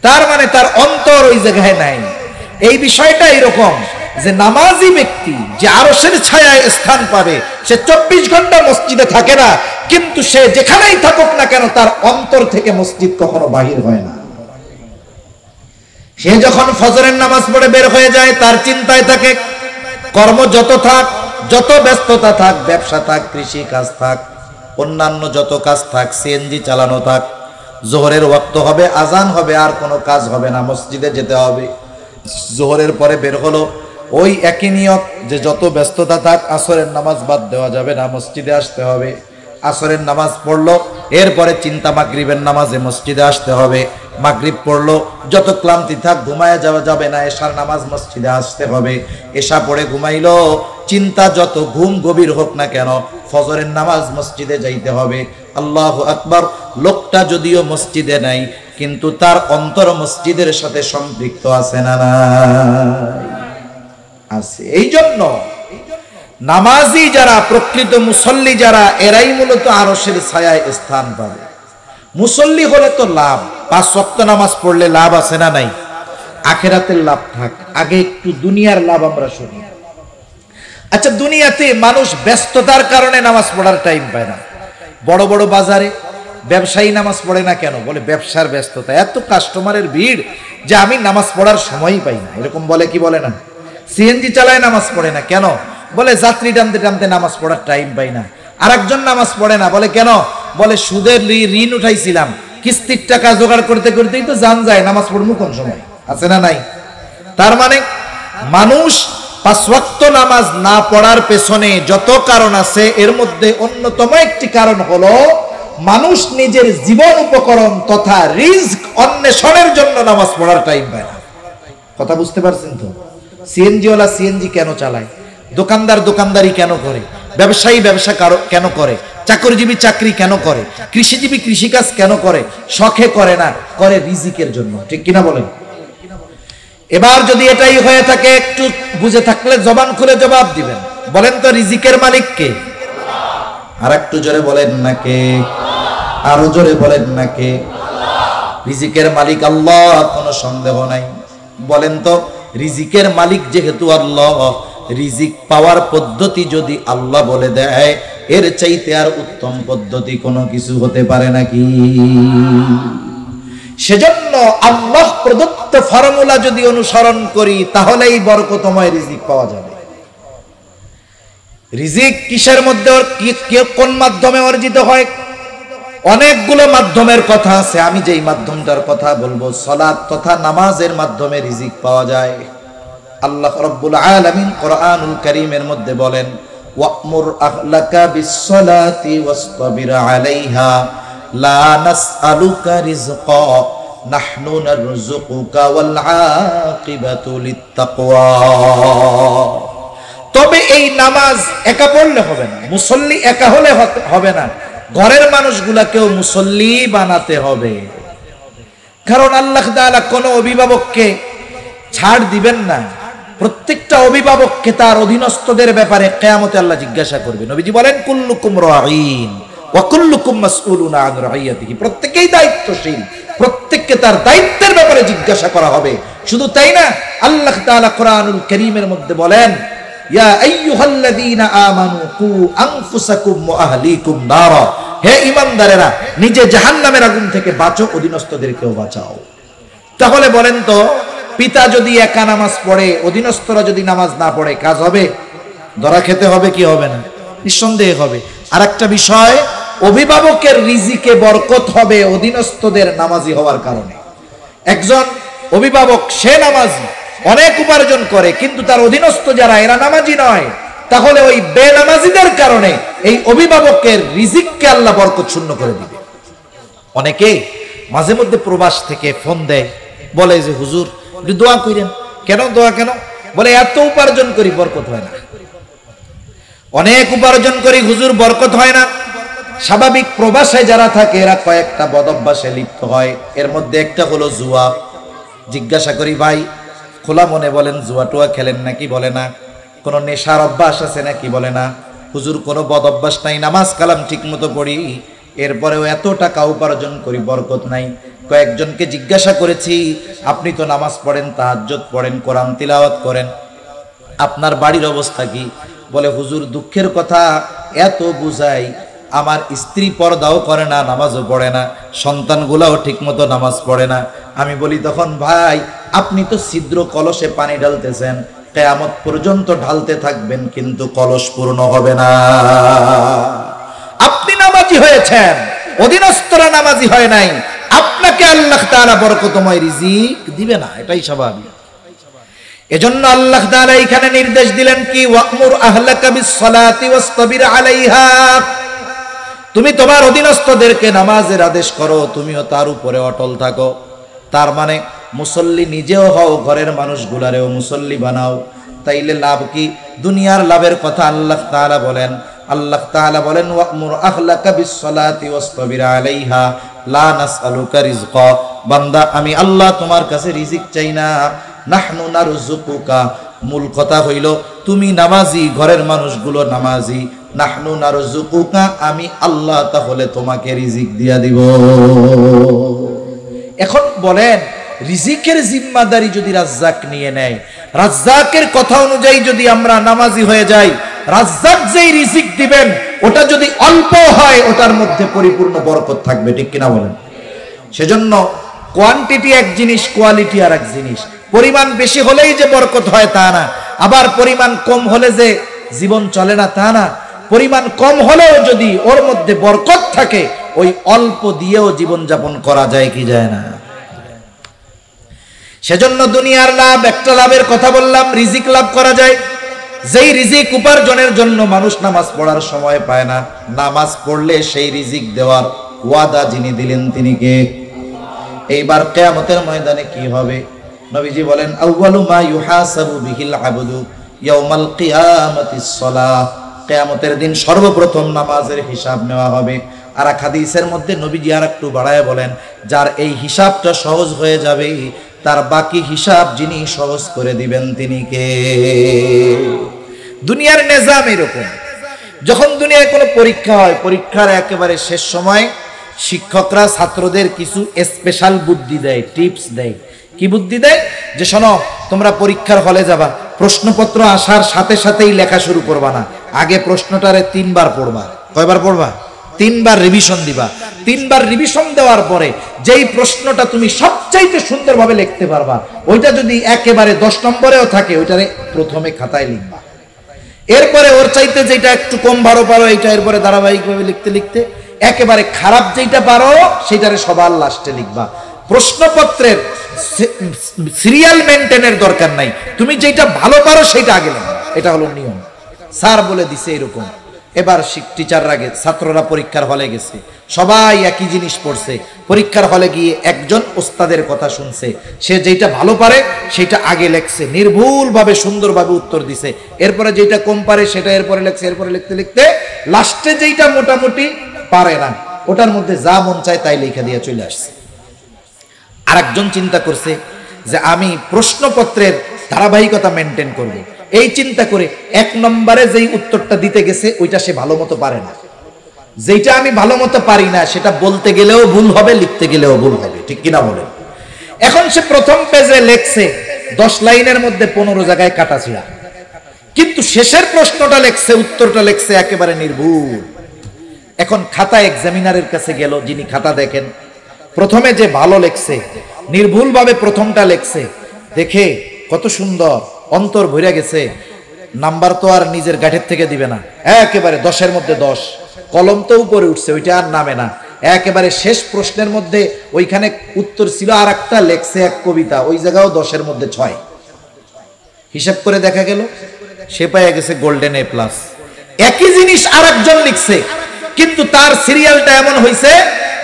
তার মানে তার অন্তর ওই জায়গায় নাই। এই বিষয়টা এরকম যে নামাজি ব্যক্তি যে আরশের ছায়ায় স্থান পাবে, সে 24 ঘন্টা মসজিদে থাকে না, কিন্তু সে যেখানেই থাকুক না কেন তার অন্তর থেকে মসজিদ কখনো বাহির হয় না। সে যখন ফজরের নামাজ পড়ে বের হয়ে যায়, তার চিন্তায় থাকে কর্ম যত থাক, যত ব্যস্ততা থাক, ব্যবসা থাক, কৃষি কাজ থাক, অন্যান্য যত কাজ থাক, সিএনজি চালানো থাক, জোহরের ওয়াক্ত হবে, আজান হবে, আর কোনো কাজ হবে না, মসজিদে যেতে হবে। জোহরের পরে বের হলো, ওই একই নিয়ত যে যত ব্যস্ততা থাক, আসরের নামাজ বাদ দেওয়া যাবে না, মসজিদে আসতে হবে। আসরের নামাজ পড়লো, এরপরে চিন্তা মাগরিবের নামাজে মসজিদে আসতে হবে। মাগরিব পড়লো, যত ক্লান্তি থাক ঘুমায় যাওয়া যাবে না, এশার নামাজ মসজিদে আসতে হবে। এশা পড়ে ঘুমাইলো, চিন্তা যত ঘুম গভীর হোক না কেন, ফজরের নামাজ মসজিদে যাইতে হবে। আল্লাহু আকবার। লোকটা যদিও মসজিদে নাই, কিন্তু তার অন্তর মসজিদের সাথে সম্পৃক্ত আছে না নাই? আছে। এই জন্য নামাজি যারা, প্রকৃত মুসল্লি যারা, এরাই মূলত আরশের ছায়ায় স্থান পাবে। মুসল্লি হলে তো লাভ, 5 ওয়াক্ত নামাজ পড়লে লাভ আছে না নাই? আখিরাতের লাভ থাক, আগে একটু দুনিয়ার লাভ আমরা শুনি। আচ্ছা, দুনিয়াতে মানুষ ব্যস্ততার কারণে নামাজ পড়ার টাইম পায় না। বড় বড় বাজারে ব্যবসায়ী নামাজ পড়ে না কেন? বলে ব্যবসার ব্যস্ততা, এত কাস্টমারের ভিড় যে আমি নামাজ পড়ার সময়ই পাই না, এরকম বলে কি বলে না? সিএনজি চালায় নামাজ পড়ে না কেন? বলে যাত্রী টানতে টানতে নামাজ পড়ার টাইম পাই না। আরেকজন নামাজ পড়ে না, বলে কেন? বলে সুদের ঋণ উঠাইছিলাম, কিস্তির টাকা জোগাড় করতে করতেই তো জান যায়, নামাজ পড়বো কোন সময়? আছে না নাই? তার মানে মানুষ 5 ওয়াক্ত নামাজ না পড়ার পেছনে যত কারণ আছে, এর মধ্যে অন্যতম একটি কারণ হলো মানুষ নিজের জীবন উপকরণ তথা রিজক অন্বেষণের জন্য নামাজ পড়ার টাইম পায় না। কথা বুঝতে পারছেন তো? সিএনজিওয়ালা সিএনজি কেন চালায়? দোকানদার দোকানদারি কেন করে? ব্যবসায়ী ব্যবসা কেন করে? চাকরিজীবী চাকরি কেন করে? কৃষিজীবী কৃষিকাজ কেন করে? শখে করে না, করে রিজিকের জন্য, ঠিক কিনা বলেন? এবার যদি এটাই হয়ে থাকে, একটু বুঝে থাকলে জবান খুলে জবাব দিবেন। বলেন তো রিজিকের মালিক কে? আর একটু জোরে বলেন না কে? আরো জোরে বলেন না কে? রিজিকের মালিক আল্লাহ, কোনো সন্দেহ নাই। বলেন তো, রিজিকের মালিক যেহেতু আল্লাহ, রিজিক পাওয়ার পদ্ধতি যদি আল্লাহ বলে দেয়, এর চাইতে আর উত্তম পদ্ধতি কোনো কিছু হতে পারে নাকি? সেজন্য আল্লাহ প্রদত্ত ফর্মুলা যদি অনুসরণ করি, তাহলেই বরকতময় রিজিক পাওয়া যাবে। রিজিক কিসের মধ্যে, কোন মাধ্যমে অর্জিত হয়? অনেকগুলো মাধ্যমের কথা আছে। আমি যেই মাধ্যমটার কথা বলবো, সালাত তথা নামাজের মাধ্যমে রিজিক পাওয়া যায়। আল্লাহ রাব্বুল আলামিন কোরআনুল কারীমের মধ্যে বলেন, ওয়া'মুর আহলাকা বিস-সালাতি ওয়াসতাবির আলাইহা লা নাসআলুকা রিজকা নাহনু নারযুকুকা ওয়াল আকিবাতু লিত-তাকওয়া। তবে এই নামাজ একা পড়লে হবে না, মুসল্লি একা হলে হবে না, ঘরের মানুষগুলাকেও মুসল্লি বানাতে হবে। কারণ আল্লাহ তাআলা কোনো অভিভাবককে ছাড় দিবেন না। প্রত্যেকটা অভিভাবককে তার অধীনস্থদের ব্যাপারে কিয়ামতে আল্লাহ জিজ্ঞাসা করবে। নবীজি বলেন কুল্লুকুম রাঈন ওয়া কুল্লুকুম মাসউলুন আন রাইয়াতিহি। প্রত্যেকেই দায়িত্বশীল, প্রত্যেককে তার দায়িত্বের ব্যাপারে জিজ্ঞাসা করা হবে। শুধু তাই না, আল্লাহ তাআলা কোরআনুল কারীমের মধ্যে বলেন ইয়া আইয়ুহাল্লাযীনা আমানু কু আনফুসাকুম ওয়া আহলিকুম নারা। হে ঈমানদারেরা, নিজে জাহান্নামের আগুন থেকে বাঁচো, অধীনস্থদেরকেও বাঁচাও। তাহলে বলেন তো, পিতা যদি একা নামাজ পড়ে, অধীনস্থরা যদি নামাজ না পড়ে, কাজ হবে? ধরা খেতে হবে কি হবে না? নিঃসন্দেহে হবে। আর একটা বিষয়, অভিভাবকের রিজিকে বরকত হবে অধীনস্থদের নামাজি হওয়ার কারণে। একজন অভিভাবক সে নামাজি, অনেক উপার্জন করে, কিন্তু তার অধীনস্থ যারা এরা নামাজি নয়, তাহলে ওই বেনামাজিদের কারণে এই অভিভাবকের রিজিককে আল্লাহ বরকত শূন্য করে দিবে। অনেকে মাঝে মধ্যে প্রবাস থেকে ফোন দেয়, বলে যে হুজুর একটু দোয়া করেন। কেন দোয়া কেন? বলে এত উপার্জন করি, বরকত হয় না। অনেক উপার্জন করি হুজুর, বরকত হয় না। স্বাভাবিক প্রবাসে যারা থাকে এরা কয়েকটা বদভ্যাসে লিপ্ত হয়। এর মধ্যে একটা হলো জুয়া। জিজ্ঞাসা করি, ভাই খোলা মনে বলেন, জুয়া টুয়া খেলেন নাকি? বলে না। কোনো নেশার অভ্যাস আছে নাকি? বলে না। হুজুর কোনো বদ অভ্যাস নাই, নামাজ কালাম ঠিক মতো পড়ি, এরপরেও এত টাকা উপার্জন করি, বরকত নাই। কয়েকজনকে জিজ্ঞাসা করেছি, আপনি তো নামাজ পড়েন, তাহাজ্জুদ পড়েন, কোরআন তিলাওয়াত করেন, আপনার বাড়ির অবস্থা কি? বলে হুজুর দুঃখের কথা, এত বুঝাই, আমার স্ত্রী পর্দাও করে না, নামাজও পড়ে না, সন্তানগুলাও ঠিক মতো নামাজ পড়ে না। আমি বলি তখন, ভাই আপনি তো ছিদ্র কলসে পানি ঢালতেছেন, কিয়ামত পর্যন্ত ঢালতে থাকবেন, কিন্তু কলস পূর্ণ হবে না। আপনি নামাজি হয়েছেন, অধীনস্থরা নামাজি হয় নাই, আপনাকে আল্লাহ তাআলা বরকতময় রিজিক দিবে না, এটাই স্বাভাবিক। এজন্য আল্লাহ তাআলা এখানে নির্দেশ দিলেন কি, ওয়া'মুর আহলাকা বিস-সালাতি ওয়াসতাবির আলাইহা। তুমি তোমার অধীনস্থদেরকে নামাজের আদেশ করো, তুমিও তার উপরে অটল থাকো। তার মানে মুসল্লি নিজেও হও, ঘরের মানুষগুলারেও মুসল্লি বানাও। তাইলে লাভ কি? দুনিয়ার লাভের কথা আল্লাহ তাআলা বলেন। আল্লাহ তাআলা বলেন ওয়া'মুর আহলাকা বিস-সালাতি ওয়াসতাবির আলাইহা লা নাসআলুকা রিজকা। বান্দা, আমি আল্লাহ তোমার কাছে রিজিক চাই না, নাহনু নারযুকুকা। মূল কথা হইল তুমি নামাজি, ঘরের মানুষগুলো নামাজি, নাহনু নারযুকুকা, আমি আল্লাহ তাহলে তোমাকে রিজিক দিয়া দিব। এখন বলেন, রিজিকের জিম্মাদারি যদি রাজ্জাক নিয়ে নেয়, রাজ্জাকের কথা অনুযায়ী যদি আমরা নামাজি হয়ে যাই, রাজ্জাক যেই রিজিক দিবেন ওটা যদি অল্প হয়, ওটার মধ্যে পরিপূর্ণ বরকত থাকবে, ঠিক কিনা বলেন? সেজন্য কোয়ান্টিটি এক জিনিস, কোয়ালিটি আর এক জিনিস। পরিমাণ বেশি হলেই যে বরকত হয় তা না, আবার পরিমাণ কম হলে যে জীবন চলে না তা না। পরিমাণ কম হলেও যদি ওর মধ্যে বরকত থাকে, ওই অল্প দিয়েও জীবন যাপন করা যায় কি যায় না? সেজন্য দুনিয়ার লাভ, একটা লাভের কথা বললাম, রিজিক লাভ করা যায়। যেই রিজিক উপার্জনের জন্য মানুষ নামাজ পড়ার সময় পায় না, নামাজ পড়লে সেই রিজিক দেওয়ার ওয়াদা যিনি দিলেন তিনি কে? এইবার কিয়ামতের ময়দানে কি হবে? নবীজি বলেন আউয়ালু মা ইউহাসাবু বিহিল আবদু ইয়াউমাল কিয়ামাতিস সালাহ। কিয়ামতের দিন সর্বপ্রথম নামাজের হিসাব নেওয়া হবে। আর এক হাদিসের মধ্যে নবীজি আর একটু বাড়ায় বলেন, যার এই হিসাবটা সহজ হয়ে যাবে, তার বাকি হিসাব যিনি সহজ করে দিবেন তিনি কে? দুনিয়ার নিজাম এরকম। যখন দুনিয়ায় কোনো পরীক্ষা হয়, পরীক্ষার একেবারে শেষ সময় শিক্ষকরা ছাত্রদের কিছু স্পেশাল বুদ্ধি দেয়, টিপস দেয়। কি বুদ্ধি দেয়? যে শোনো, তোমরা পরীক্ষার হলে যাবা, প্রশ্নপত্র আসার সাথে সাথেই লেখা শুরু করবা না, আগে প্রশ্নটারে 3 বার পড়বা। কয়বার পড়বা? 3 বার রিভিশন দিবা। 3 বার রিভিশন দেওয়ার পরে যেই প্রশ্নটা তুমি সবচাইতে সুন্দরভাবে লিখতে পারবা, ওইটা যদি একেবারে 10 নম্বরেও থাকে, ওইটারে প্রথমে খাতায় লিখবা। এরপরে ওর চাইতে যেটা একটু কম ভালো পারো, এইটা এরপরে ধারাবাহিকভাবে লিখতে লিখতে একেবারে খারাপ যেটা পারো সেটারে সবার লাস্টে লিখবা। প্রশ্নপত্রের সিরিয়াল মেনটেনের দরকার নাই, তুমি যেটা ভালো পারো সেটা আগে লিখবা। এটা হলো নিয়ম। স্যার বলে দিছে এরকম। এবার টিচাররা ছাত্ররা পরীক্ষার হলে গেছে, সবাই একই জিনিস পড়ছে। পরীক্ষার হলে গিয়ে একজন ওস্তাদের কথা শুনছে, সে যেটা ভালো পারে সেটা আগে লেখছে, নির্ভুলভাবে সুন্দরভাবে উত্তর দিছে। এরপরে যেটা কম পারে সেটা এরপরে লেখছে। এরপরে লিখতে লিখতে লাস্টে যেটা মোটামুটি পারে না, ওটার মধ্যে যা মন চায় তাই লেখা দিয়ে চলে আসছে। আরেকজন চিন্তা করছে যে আমি প্রশ্নপত্রের ধারাবাহিকতা মেনটেন করব, এই চিন্তা করে 1 নম্বরে যেই উত্তরটা দিতে গেছে ওইটা সে ভালো মতো পারে না, যেটা আমি ভালো মতো পারি না সেটা বলতে গেলেও ভুল হবে, লিখতে গেলেও ভুল হবে, ঠিক কিনা বলেন? এখন সে প্রথম পেজে লেখছে 10 লাইনের মধ্যে 15 জায়গায় কাটাছিড়া, কিন্তু শেষের প্রশ্নটা লেখছে, উত্তরটা লেখছে একেবারে নির্ভুল। এখন খাতা এক্সামিনারের কাছে গেল, যিনি খাতা দেখেন, প্রথমে যে ভালো লেখছে, নির্ভুলভাবে প্রথমটা লেখছে, দেখে কত সুন্দর অন্তর ভরে গেছে, নাম্বার তো আর নিজের গাঠের থেকে দিবে না, একেবারে 10-এর মধ্যে 10, কলম তো উপরে উঠছে, ওইটা আর নামে না, একেবারে শেষ প্রশ্নের মধ্যে ওইখানে উত্তর ছিল আর একটা লেখছে এক কবিতা, ওই জায়গাও 10-এর মধ্যে 6। হিসাব করে দেখা গেল সে পেয়ে গেছে গোল্ডেন A+। একই জিনিস আরেকজন লিখছে, কিন্তু তার সিরিয়ালটা এমন হয়েছে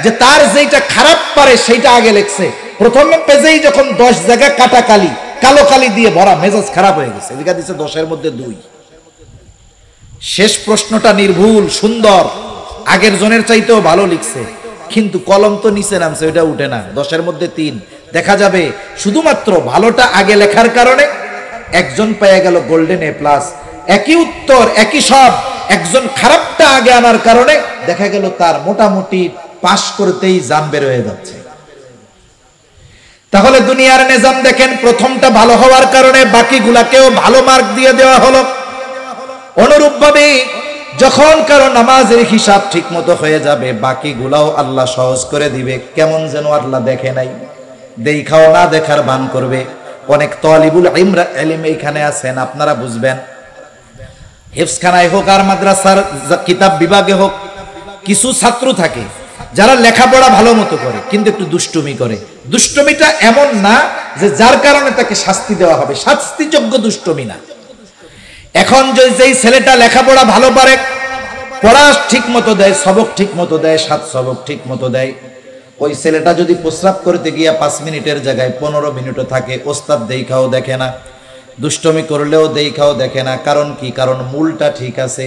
যে তার যেটা খারাপ পারে সেইটা আগে লেখছে, প্রথম পেজেই যখন 10 জায়গা কাটা কালি, কালো কালি দিয়ে ভরা, মেজাজ খারাপ হয়ে গেছে, লেখা দিচ্ছে 10-এর মধ্যে 2। শেষ প্রশ্নটা নির্ভুল সুন্দর, আগের জনের চাইতেও ভালো লিখছে, কিন্তু কলম তো নিচে নামছে, ওইটা উঠে না, 10-এর মধ্যে 3। দেখা যাবে শুধুমাত্র ভালোটা আগে লেখার কারণে একজন পেয়ে গেল গোল্ডেন A+, একই উত্তর একই সব, একজন খারাপটা আগে আনার কারণে দেখা গেল তার মোটামুটি পাস করতেই জান বের হয়ে যাচ্ছে। তাহলে দুনিয়ার নিজাম দেখেন, প্রথমটা ভালো হওয়ার কারণে বাকিগুলাকেও ভালো মার্ক দিয়ে দেওয়া হলো। অনুরূপভাবে যখন কারো নামাজের হিসাব ঠিক মতো হয়ে যাবে, বাকিগুলাও আল্লাহ সহজ করে দিবে, কেমন যেন আল্লাহ দেখে নাই, দেখাও না দেখার ভান করবে। অনেক তালিবুল ইলম এইখানে আছেন, আপনারা বুঝবেন, হেফজখানায় হোক আর মাদ্রাসার কিতাব বিভাগে হোক, কিছু ছাত্র থাকে যারা লেখাপড়া ভালো মতো করে কিন্তু একটু দুষ্টুমি করে। দুষ্টুমিটা এমন না যে যার কারণে তাকে শাস্তি দেওয়া হবে, শাস্তিযোগ্য দুষ্টুমি না। এখন যেই ছেলেটা লেখাপড়া ভালো পারে, পড়া ঠিক মতো দেয়, সবক ঠিক মতো দেয়, 7 সবক ঠিক মতো দেয়, ওই ছেলেটা যদি প্রস্রাব করতে গিয়া 5 মিনিটের জায়গায় 15 মিনিটও থাকে, ওস্তাদ দেখাও দেখে না, দুষ্টমি করলেও দেখাও দেখে না। কারণ কি? কারণ মূলটা ঠিক আছে,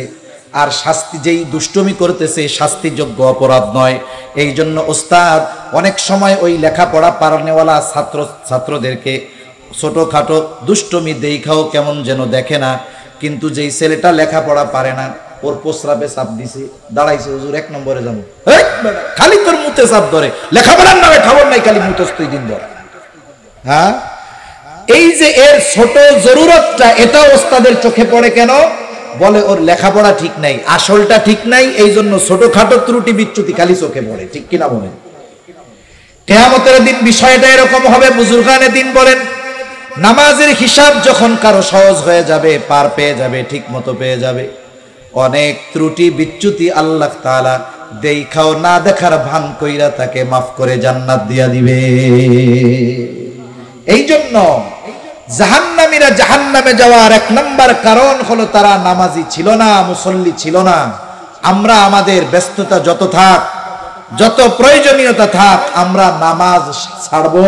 আর শাস্তি যেই দুষ্টমি করতেছে শাস্তিযোগ্য অপরাধ নয়। এই জন্য ওস্তাদ অনেক সময় ওই লেখাপড়া পারানেওয়ালা ছাত্রদেরকে ছোটখাটো দুষ্টমি দেখাও কেমন যেন দেখে না, কিন্তু যেই ছেলেটা লেখাপড়া পারে না, ওর প্রস্রাবে চাপ দিছে, দাঁড়াইছে, হুজুর 1 নম্বরে যাবো, খালি তোর মুতে চাপ ধরে, লেখাপড়ার নামে খবর নাই, খালি মুতস্তই দিন ধর। হ্যাঁ, এই যে এর ছোট জরুরতটা, এটা ওস্তাদের চোখে পড়ে কেন? বলে ওর লেখাপড়া ঠিক নাই, আসলটা ঠিক নাই, এই জন্য ছোটখাটো ত্রুটি বিচ্যুতি খালি চোখে পড়ে, ঠিক কিনা বলেন? কিয়ামতের দিন বিষয়টা এরকম হবে। বুজুর্গানে দিন বলেন, নামাজের হিসাব যখন কারো সহজ হয়ে যাবে, পার পেয়ে যাবে, ঠিক মতো পেয়ে যাবে, অনেক ত্রুটি বিচ্যুতি আল্লাহ তাআলা দেখাও না দেখার ভান কইরা তাকে মাফ করে জান্নাত দিয়া দিবে। এই জন্য জাহান্নামীরা জাহান্নামে যাওয়ার 1 নম্বর কারণ হলো তারা নামাজি ছিল না, মুসল্লি ছিল না। আমরা আমাদের ব্যস্ততা যত থাক, যত প্রয়োজনীয়তা থাক, আমরা নামাজ ছাড়বো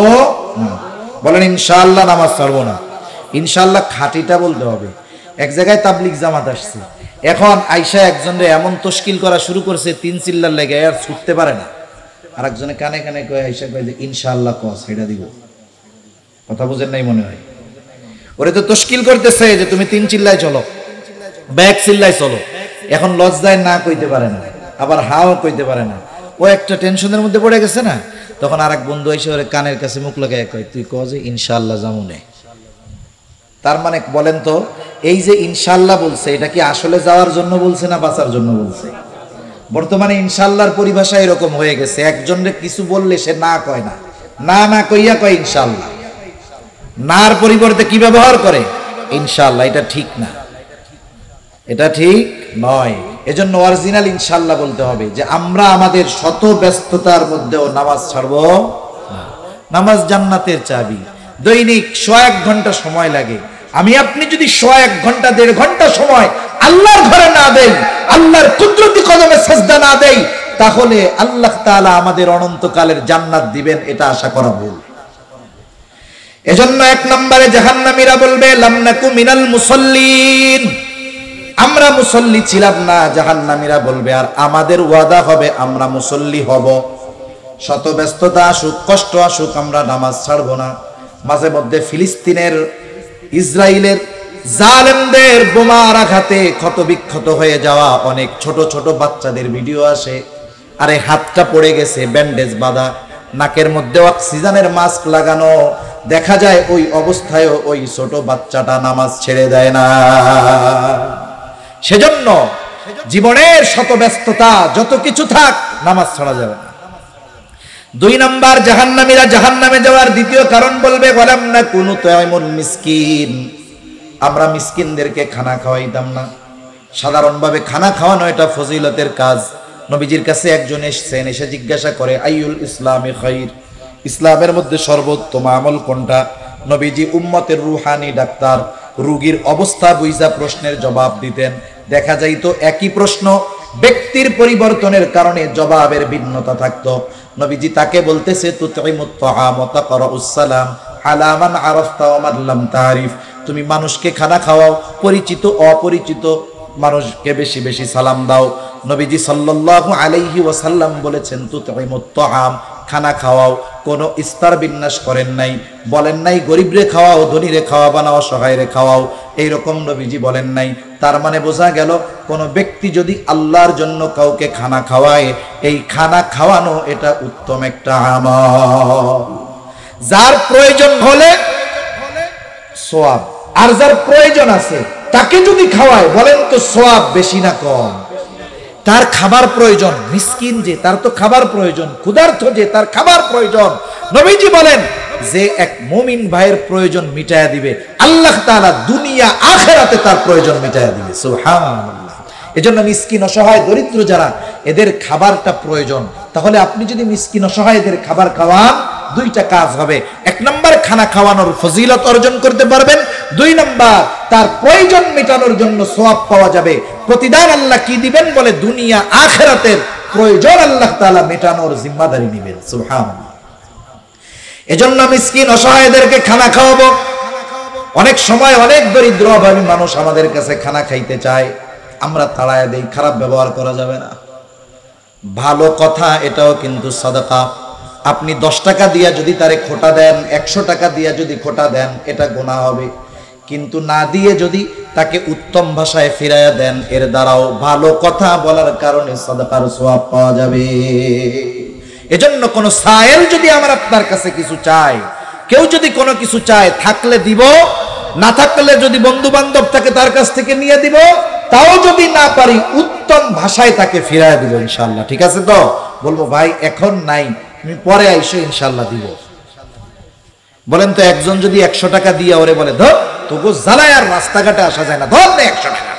না। বলেন ইনশাআল্লাহ নামাজ ছাড়বো না। ইনশাআল্লাহ খাঁটিটা বলতে হবে। এক জায়গায় তাবলিগ জামাত আসছে, এখন আইসা একজনে এমন তশকিল করা শুরু করছে, 3 চিল্লার লেগে আর ছুটতে পারে না। আর একজনে কানে কানে কয়ে আইসা কয় যে ইনশাআল্লাহ কস, সেটা দিব। কথা বুঝেন নাই মনে হয়? ওরে তো তশকিল করতেছে যে তুমি 3 চিল্লায় চলো, ব্যাক চিল্লায় চলো। এখন লজ্জায় না কইতে পারে না, আবার হাও কইতে পারে না, ও একটা টেনশনের মধ্যে পড়ে গেছে না। তখন আরেক বন্ধু এসে ওরে কানের কাছে মুখ লাগায় কয়, তুই কও যে ইনশাআল্লাহ জামুনে। তার মানে বলেন তো, এই যে ইনশাআল্লাহ বলছে, এটা কি আসলে যাওয়ার জন্য বলছে না বাঁচার জন্য বলছে? বর্তমানে ইনশাআল্লাহর পরিভাষা এরকম হয়ে গেছে, একজনের কিছু বললে সে না কয় না, না না কইয়া কয় ইনশাআল্লাহ। নার পরিবর্তে কি ব্যবহার করে? ইনশাআল্লাহ। এটা ঠিক না, এটা ঠিক নয়। এজন্য অরিজিনাল ইনশাআল্লাহ বলতে হবে যে আমরা আমাদের শত ব্যস্ততার মধ্যেও নামাজ ছাড়বো না। নামাজ জান্নাতের চাবি। দৈনিক 100-1 ঘন্টা সময় লাগে। আমি আপনি যদি 100-1 ঘন্টা 1.5 ঘন্টা সময় আল্লাহর ঘরে না দেই, আল্লাহর কুদরতি কদমে সাজদা না দেই, তাহলে আল্লাহ তাআলা আমাদের অনন্তকালের জান্নাত দিবেন, এটা আশা করা ভুল। এজন্য 1 নম্বরে জাহান্নামীরা বলবে লাম নাকু মিনাল মুসাল্লিন, আমরা আমরা মুসল্লি ছিলাম না, জাহান্নামীরা বলবে, আর আমাদের ওয়াদা হবে আমরা মুসল্লি হব। শত ব্যস্ততা আসুক, কষ্ট আসুক, আমরা নামাজ ছাড়বো না। মাঝে মধ্যে ফিলিস্তিনের, ইসরায়েলের জালেমদের বোমার আঘাতে ক্ষত বিক্ষত হয়ে যাওয়া অনেক ছোট ছোট বাচ্চাদের ভিডিও আসে। আরে হাতটা পড়ে গেছে, ব্যান্ডেজ বাঁধা, নাকের মধ্যে অক্সিজেনের মাস্ক লাগানো, দেখা যায় ওই অবস্থায় ওই ছোট বাচ্চাটা নামাজ ছেড়ে দেয় না। সেজন্য জীবনের শত ব্যস্ততা যত কিছু থাক, নামাজ ছাড়া যাবে না। 2 নাম্বার, জাহান্নামীরা জাহান্নামে যাওয়ার দ্বিতীয় কারণ বলবে, ওয়ালাম নাকুনু তুইমুল মিসকিন, আমরা মিসকিনদেরকে খানা খাওয়াইতাম না। সাধারণভাবে খানা খাওয়ানো এটা ফজিলতের কাজ। নবীজির কাছে একজন এসেছেন, এসে জিজ্ঞাসা করে, আইয়ুল ইসলামি খাইর, ইসলামের মধ্যে সর্বোত্তম আমল কোনটা? নবীজি উম্মতের রুহানি ডাক্তার, রোগীর অবস্থা বুঝা প্রশ্নের জবাব দিতেন। দেখা যাইত একই প্রশ্ন ব্যক্তির পরিবর্তনের কারণে জবাবের ভিন্নতা থাকতো। নবীজি তাকে বলতেছে, তুতঈমুত তাআম ওয়া তাকরাউস সালাম আলা মান আরাফতা ওয়া মান লাম তারিফ, তুমি মানুষকে খানা খাওয়াও, পরিচিত অপরিচিত মানুষকে বেশি বেশি সালাম দাও। নবীজি সাল্লাল্লাহু আলাইহি ওয়াসাল্লাম বলেছেন, তুতঈমুত তাআম, খানা খাওয়াও, কোনো ইস্তার বিন্যাস করেন নাই, বলেন নাই গরিবরে খাওয়াও, ধনীরে খাওয়াবা না, অসহায়রে খাওয়াও, এইরকম নবীজি বলেন নাই। তার মানে বোঝা গেল, কোনো ব্যক্তি যদি আল্লাহর জন্য কাউকে খানা খাওয়ায়, এই খানা খাওয়ানো এটা উত্তম একটা আমল। যার প্রয়োজন হলে সওয়াব, আর যার প্রয়োজন আছে তাকে যদি খাওয়ায়, বলেন তো সওয়াব বেশি না কম? তার খাবার প্রয়োজন, মিসকিন যে, তার তো খাবার প্রয়োজন, ক্ষুধার্ত যে, তার খাবার প্রয়োজন। নবীজি বলেন, যে এক মুমিন ভাইয়ের প্রয়োজন মিটায়া দিবে, আল্লাহ তাআলা দুনিয়া আখিরাতে তার প্রয়োজন মিটায়া দিবে। সুবহানাল্লাহ। এজন্য মিসকিন, অসহায়, দরিদ্র যারা, এদের খাবারটা প্রয়োজন। তাহলে আপনি যদি মিসকিন অসহায়দের খাবার খাওয়ান, 2টা কাজ হবে। 1 নাম্বার, খানা খাওয়ানোর ফজিলত অর্জন করতে পারবেন। 2 নাম্বার, তার প্রয়োজন মেটানোর জন্য সওয়াব পাওয়া যাবে। প্রতিদান আল্লাহ কি দিবেন? বলে দুনিয়া আখিরাতের প্রয়োজন আল্লাহ তাআলা মেটানোর জিম্মাদারি নেবেন। সুবহানাল্লাহ। এজন্য মিসকিন অসহায়দেরকে খানা খাওয়াবো। অনেক সময় অনেক দরিদ্র অভাবী মানুষ আমাদের কাছে খানা খাইতে চায়, আমরা তাড়ায় দেই। খারাপ ব্যবহার করা যাবে না। ভালো কথা, এটাও কিন্তু সাদাকা। আপনি 10 টাকা দিয়া যদি তারে খোটা দেন, 100 টাকা দিয়া যদি খোটা দেন, এটা গুনাহ হবে। কিন্তু না দিয়ে যদি তাকে উত্তম ভাষায় ফিরাইয়া দেন, এর দ্বারাও ভালো কথা বলার কারণে সাদাকার সওয়াব পাওয়া যাবে। এজন্য কোন সায়েল যদি আমার আপনার কাছে কিছু চায়, কেউ যদি কোনো কিছু চায়, থাকলে দিব, না থাকলে যদি বন্ধু বান্ধব থাকে তার কাছ থেকে নিয়ে দিব, তাও যদি না পারি উত্তম ভাষায় তাকে ফিরাইয়া দিব ইনশাআল্লাহ। ঠিক আছে তো? বলবো, ভাই এখন নাই, তুমি পরে আইসো, ইনশাআল্লাহ দিব। বলেন তো, একজন যদি 100 টাকা দিয়ে ওরে বলে, ধর তোকে জ্বালায় আর রাস্তাঘাটে আসা যায় না, ধর না 100 টাকা,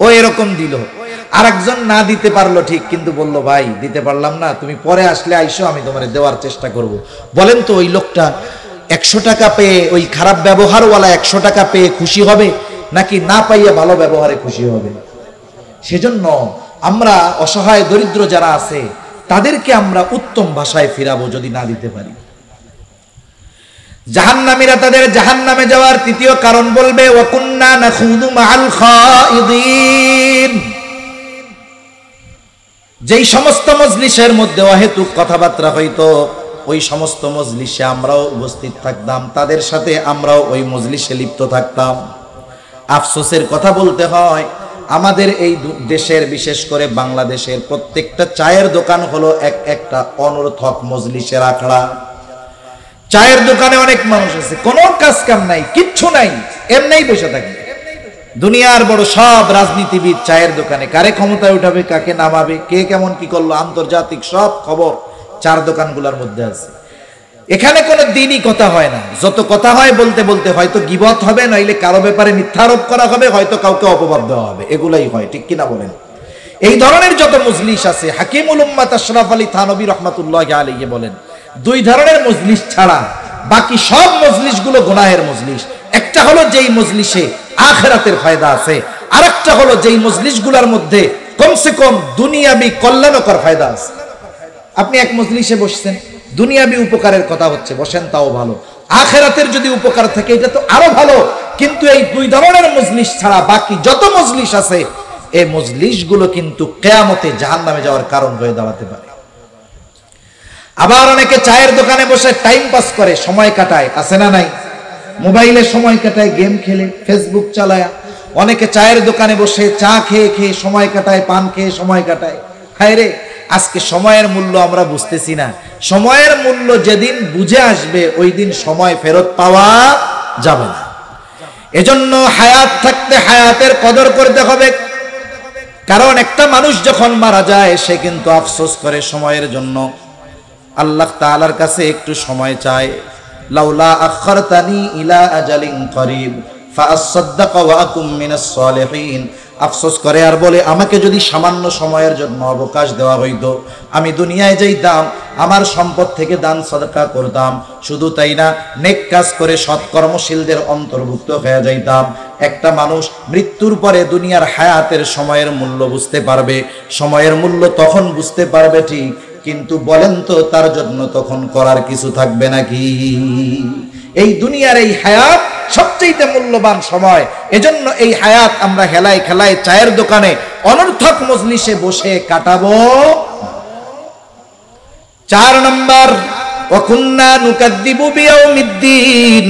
ও এরকম দিল। আর একজন না দিতে পারলো ঠিক, কিন্তু বললো, ভাই দিতে পারলাম না, তুমি পরে আসলে আইসো, আমি তোমার দেওয়ার চেষ্টা করব। বলেন তো, ওই লোকটা 100 টাকা পেয়ে, ওই খারাপ ব্যবহারওয়ালা 100 টাকা পেয়ে খুশি হবে, নাকি না পাইয়া ভালো ব্যবহারে খুশি হবে? সেজন্য আমরা অসহায় দরিদ্র যারা আছে তাদেরকে আমরা উত্তম ভাষায় ফিরাবো যদি না দিতে পারি। জাহান্নামীরা তাদের জাহান্নামে যাওয়ার 3য় কারণ বলবে, ওয়া কুন্না নাখুদু মাআল খাইদিন, যেই সমস্ত মজলিসের মধ্যে অহেতুক কথাবার্তা হইতো, ওই সমস্ত মজলিসে আমরাও উপস্থিত থাকতাম, তাদের সাথে আমরাও ওই মজলিসে লিপ্ত থাকতাম। আফসোসের কথা বলতে হয়, আমাদের এই দেশের, বিশেষ করে বাংলাদেশের প্রত্যেকটা চায়ের দোকান হলো একটা অনর্থক মজলিসের আখড়া। চায়ের দোকানে অনেক মানুষ আছে, কোনো কাজ কাম নাই, কিচ্ছু নাই, এমনিই বসে থাকে। দুনিয়ার বড় সব রাজনীতিবিদ চায়ের দোকানে, কারে ক্ষমতায় উঠাবে, কাকে নামাবে, কে কেমন কি করলো, আন্তর্জাতিক সব খবর চার দোকানগুলোর মধ্যে আছে। এখানে কোনো দিনই কথা হয় না, যত কথা হয় বলতে বলতে হয়তো গীবত হবে, নইলে কারো ব্যাপারে মিথ্যারোপ করা হবে, হয়তো কাউকে অপবাদ দেওয়া হবে, এগুলাই হয়। ঠিক কিনা বলেন? এই ধরনের যত মজলিস আছে, হাকিমুল উম্মাত আশরাফ আলী থানভী রাহমাতুল্লাহি আলাইহি বলেন, 2 ধরনের মজলিস ছাড়া বাকি সব মজলিসগুলো গুনাহের মজলিস। একটা হলো যেই মজলিসে আখিরাতের ফায়দা আছে, আরেকটা হলো যেই মজলিসগুলোর মধ্যে কমসে কম দুনিয়াবি কল্যাণকর ফায়দা আছে। আপনি এক মজলিসে বসছেন, দুনিয়াবি উপকারের কথা হচ্ছে, বসেন, তাও ভালো। আখিরাতের যদি উপকার থাকে এটা তো আরো ভালো। কিন্তু এই দুই ধরনের মজলিস ছাড়া বাকি যত মজলিস আছে এই মজলিসগুলো কিন্তু কিয়ামতে জাহান্নামে যাওয়ার কারণ হয়ে দাঁড়াতে পারে। আবার অনেকে চায়ের দোকানে বসে টাইম পাস করে, সময় কাটায়, আছে না নাই? মোবাইলে সময় কাটায়, গেম খেলে, ফেসবুক চালায়। অনেকে চায়ের দোকানে বসে চা খেয়ে খেয়ে সময় কাটায়, পান খেয়ে সময় কাটায়। হায় রে, আজকে সময়ের মূল্য আমরা বুঝতেছি না। সময়ের মূল্য যেদিন বুঝে আসবে ওই দিন সময় ফেরত পাওয়া যাবে না। এজন্য হায়াত থাকতে হায়াতের কদর করতে হবে। কারণ একটা মানুষ যখন মারা যায় সে কিন্তু আফসোস করে সময়ের জন্য, আল্লাহ তাআলার কাছে একটু সময় চায়। লাউলা আখারতানি ইলা আজালিন করিব ফাআসাদদাকা ওয়া আকুম মিনাস সালিহিন। আফসোস করে আর বলে, আমাকে যদি সামান্য সময়ের জন্য অবকাশ দেওয়া হইতো, আমি দুনিয়ায় যাইতাম, আমার সম্পদ থেকে দান সাদকা করতাম, শুধু তাই না নেক কাজ করে সৎকর্মশীলদের অন্তর্ভুক্ত হয়ে যাইতাম। একটা মানুষ মৃত্যুর পরে দুনিয়ার হায়াতের সময়ের মূল্য বুঝতে পারবে। সময়ের মূল্য তখন বুঝতে পারবে ঠিক, কিন্তু বলেন তো তার জন্য তখন করার কিছু থাকবে নাকি? এই দুনিয়ার এই হায়াত সবচেয়ে মূল্যবান সময়। এজন্য এই হায়াত আমরা হেলায় খেলায় চায়ের দোকানে অনর্থক মজলিসে বসে কাটাবো। 4 নম্বর, ওয়া কুন্না নুকাদ্দিবু বিয়াউমিদ্দিন।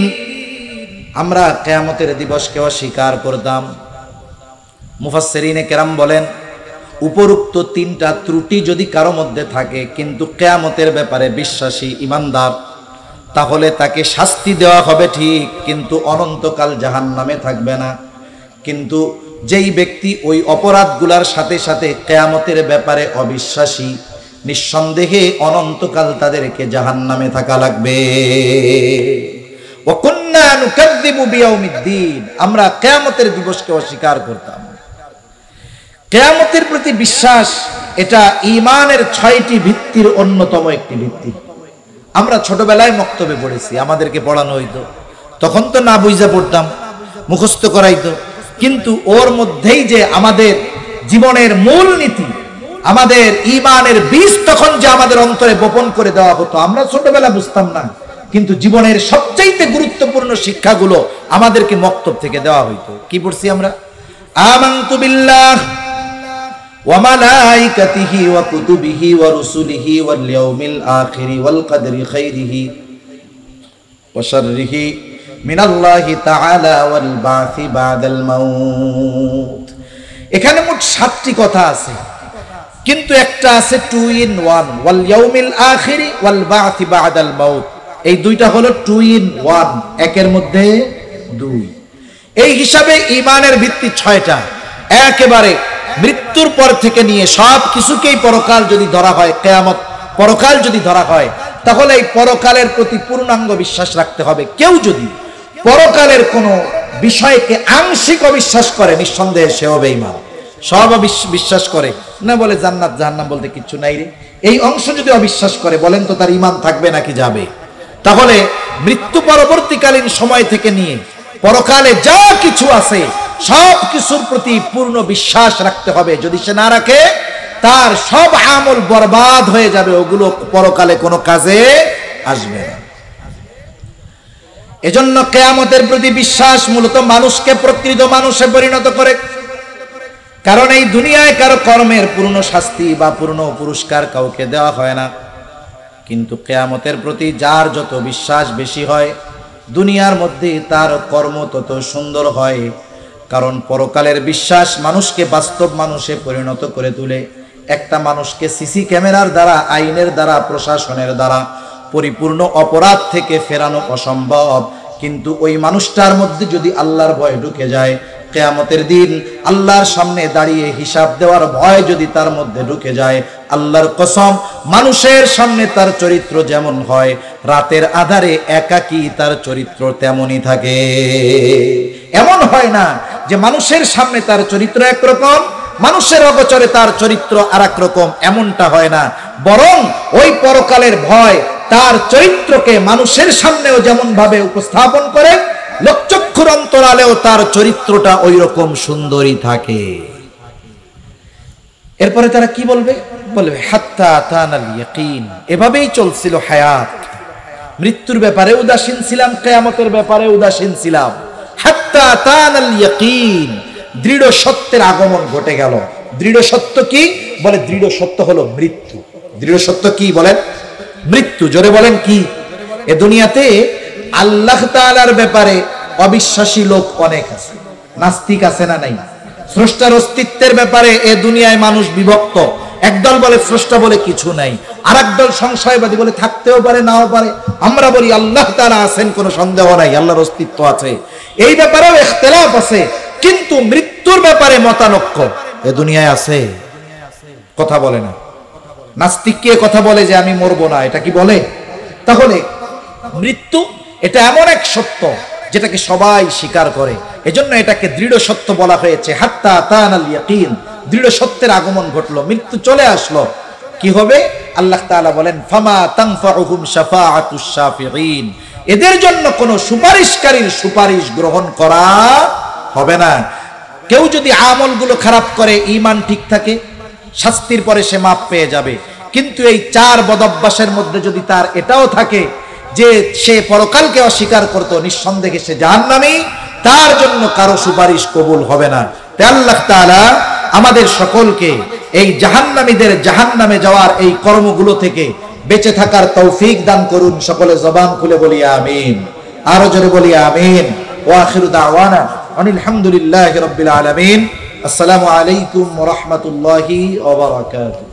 আমরা কিয়ামতের দিবসকে অস্বীকার করতাম। মুফাসসিরিনে কেরাম বলেন, উপরোক্ত 3টা ত্রুটি যদি কারো মধ্যে থাকে কিন্তু কিয়ামতের ব্যাপারে বিশ্বাসী ইমানদার, তাহলে তাকে শাস্তি দেওয়া হবে ঠিক, কিন্তু অনন্তকাল জাহান্নামে থাকবে না। কিন্তু যেই ব্যক্তি ওই অপরাধগুলার সাথে সাথে কিয়ামতের ব্যাপারে অবিশ্বাসী, নিঃসন্দেহে অনন্তকাল তাদেরকে জাহান্নামে থাকা লাগবে। ওয়া কুন্না নুকাদ্দিবু বিয়াউমিদ্দিন। আমরা কিয়ামতের দিবসকে অস্বীকার করতাম। কিয়ামতের প্রতি বিশ্বাস এটা ঈমানের 6টি ভিত্তির অন্যতম একটি ভিত্তি। আমরা ছোটবেলায় মক্তবে পড়েছি, আমাদেরকে পড়ানো হইতো, তখন তো না বুঝা পড়তাম, মুখস্থ করাইতো, কিন্তু ওর মধ্যেই যে আমাদের জীবনের মূল নীতি, আমাদের ঈমানের বীজ তখন যে আমাদের অন্তরে বপন করে দেওয়া হতো, আমরা ছোটবেলা বুঝতাম না, কিন্তু জীবনের সবচাইতে গুরুত্বপূর্ণ শিক্ষাগুলো আমাদেরকে মক্তব থেকে দেওয়া হইতো। কি পড়ছি আমরা? আমানতু বিল্লাহ ওয়া মালাইকাতিহি ওয়া কুতুবিহি ওয়া রুসুলিহি ওয়াল ইয়াউমিল আখিরি ওয়াল কদরি খাইরিহি ওয়া শাররিহি মিনাল্লাহি তাআলা ওয়াল বাসি বাদাল মাউত। এখানে মোট 7টি কথা আছে, কিন্তু একটা আছে 2 in 1, ওয়াল ইয়াউমিল আখিরি ওয়াল বাসি বাদাল মাউত। এই দুইটা হলো 2 in 1, একের মধ্যে 2। এই হিসাবে ঈমানের ভিত্তি 6টা। একেবারে মৃত্যুর পর থেকে নিয়ে সব কিছুকেই পরকাল যদি ধরা হয়, কিয়ামত পরকাল যদি ধরা হয়, তাহলে এই পরকালের প্রতি পূর্ণাঙ্গ বিশ্বাস রাখতে হবে। কেউ যদি পরকালের কোনো বিষয়কে আংশিক অবিশ্বাস করে, নিঃসন্দেহে সে হবে বেঈমান। সব বিশ্বাস করে না, বলে জান্নাত জাহান্নাম বলতে কিচ্ছু নাই রে, এই অংশ যদি অবিশ্বাস করে, বলেন তো তার ঈমান থাকবে নাকি যাবে? তাহলে মৃত্যু পরবর্তীকালীন সময় থেকে নিয়ে পরকালে যা কিছু আছে সব কিছুর প্রতি পূর্ণ বিশ্বাস রাখতে হবে। যদি সে না রাখে, তার সব আমল বরবাদ হয়ে যাবে, ওগুলো পরকালে কোনো কাজে আসবে না। এজন্য কিয়ামতের প্রতি বিশ্বাস মূলত মানুষকে প্রকৃত মানুষে পরিণত করে। কারণ এই দুনিয়ায় কারো কর্মের পূর্ণ শাস্তি বা পূর্ণ পুরস্কার কাউকে দেওয়া হয় না, কিন্তু কিয়ামতের প্রতি যার যত বিশ্বাস বেশি হয়, দুনিয়ার মধ্যে তার কর্ম তত সুন্দর হয়। কারণ পরকালের বিশ্বাস মানুষকে বাস্তব মানুষে পরিণত করে তোলে। একটা মানুষকে সিসি ক্যামেরার দ্বারা, আইনের দ্বারা, প্রশাসনের দ্বারা পরিপূর্ণ অপরাধ থেকে ফেরানো অসম্ভব, কিন্তু ওই মানুষটার মধ্যে যদি আল্লাহর ভয় ঢুকে যায়, কিয়ামতের দিন আল্লাহর সামনে দাঁড়িয়ে হিসাব দেওয়ার ভয় যদি তার মধ্যে ঢুকে যায়, আল্লাহর কসম, মানুষের সামনে তার চরিত্র যেমন হয়, রাতের আধারে একাকী তার চরিত্র তেমনই থাকে। এমন হয় না যে মানুষের সামনে তার চরিত্র একরকম, মানুষের অগোচরে তার চরিত্র আর এক রকম, এমনটা হয় না। বরং ওই পরকালের ভয় তার চরিত্রকে মানুষের সামনেও যেমন ভাবে উপস্থাপন করে, লোকচক্ষুর অন্তরালেও তার চরিত্রটা ওই রকম সুন্দরী থাকে। এরপরে তারা কি বলবে? বলবে হাত্তা আতানাল ইয়াকিন। এভাবেই চলছিল হায়াত। মৃত্যুর ব্যাপারে উদাসীন ছিলাম, কিয়ামতের ব্যাপারে উদাসীন ছিলাম। হাত্তা তানাল ইয়াকিন, দৃঢ় সত্যের আগমন ঘটে গেল। দৃঢ় সত্য কি? বলে দৃঢ় সত্য হলো মৃত্যু। দৃঢ় সত্য কি বলেন? মৃত্যু। জোরে বলেন কি? এ দুনিয়াতে আল্লাহ তাআলার ব্যাপারে অবিশ্বাসী লোক অনেক আছে, নাস্তিক আছে না নাই? স্রষ্টার অস্তিত্বের ব্যাপারে এ দুনিয়ায় মানুষ বিভক্ত। একদল বলে স্রষ্টা বলে কিছু নাই, আর একদল সংশয়বাদী বলে থাকতেও পারে নাও পারে। আমরা বলি আল্লাহ তাআলা আছেন, কোনো সন্দেহ নাই, আল্লাহর অস্তিত্ব আছে। এই ব্যাপারেও ইখতিলাফ আছে, কিন্তু মৃত্যুর ব্যাপারে মতানৈক্য এ দুনিয়ায় আছে। কথা বলে না। নাস্তিক কে কথা বলে যে আমি মরবো না, এটা কি বলে? তাহলে মৃত্যু এটা এমন এক সত্য যেটাকে সবাই স্বীকার করে, এজন্য এটাকে দৃঢ় সত্য বলা হয়েছে। হাত্তা তানাল ইয়াকিন, দৃঢ় সত্যের আগমন ঘটলো, মৃত্যু চলে আসলো। কি হবে? আল্লাহ তাআলা বলেন ফামা তানফাউহুম শাফাআতুশ শাফিঈন, এদের জন্য কোনো সুপারিশকারীর সুপারিশ গ্রহণ করা হবে না। কেউ যদি আমলগুলো খারাপ করে, ঈমান ঠিক থাকে, শাস্তির পরে সে মাপ পেয়ে যাবে। কিন্তু এই চার বদঅভ্যাসের মধ্যে যদি তার এটাও থাকে যে সে পরকালকে অস্বীকার করত, নিঃসন্দেহে সে জাহান্নামী, তার জন্য কারো সুপারিশ কবুল হবে না। তাই আল্লাহ তাআলা আমাদের সকলকে এই জাহান্নামীদের জাহান্নামে যাওয়ার এই কর্মগুলো থেকে বেঁচে থাকার তৌফিক দান করুন। সকলে জবান খুলে বলি আমিন, আরো জোরে বলি আমিন। ওয়া আখিরু দাওয়ানা আনিল হামদুলিল্লাহি রাব্বিল আলামিন। আসসালামু আলাইকুম ওয়া রাহমাতুল্লাহি ওয়া বারাকাতুহু।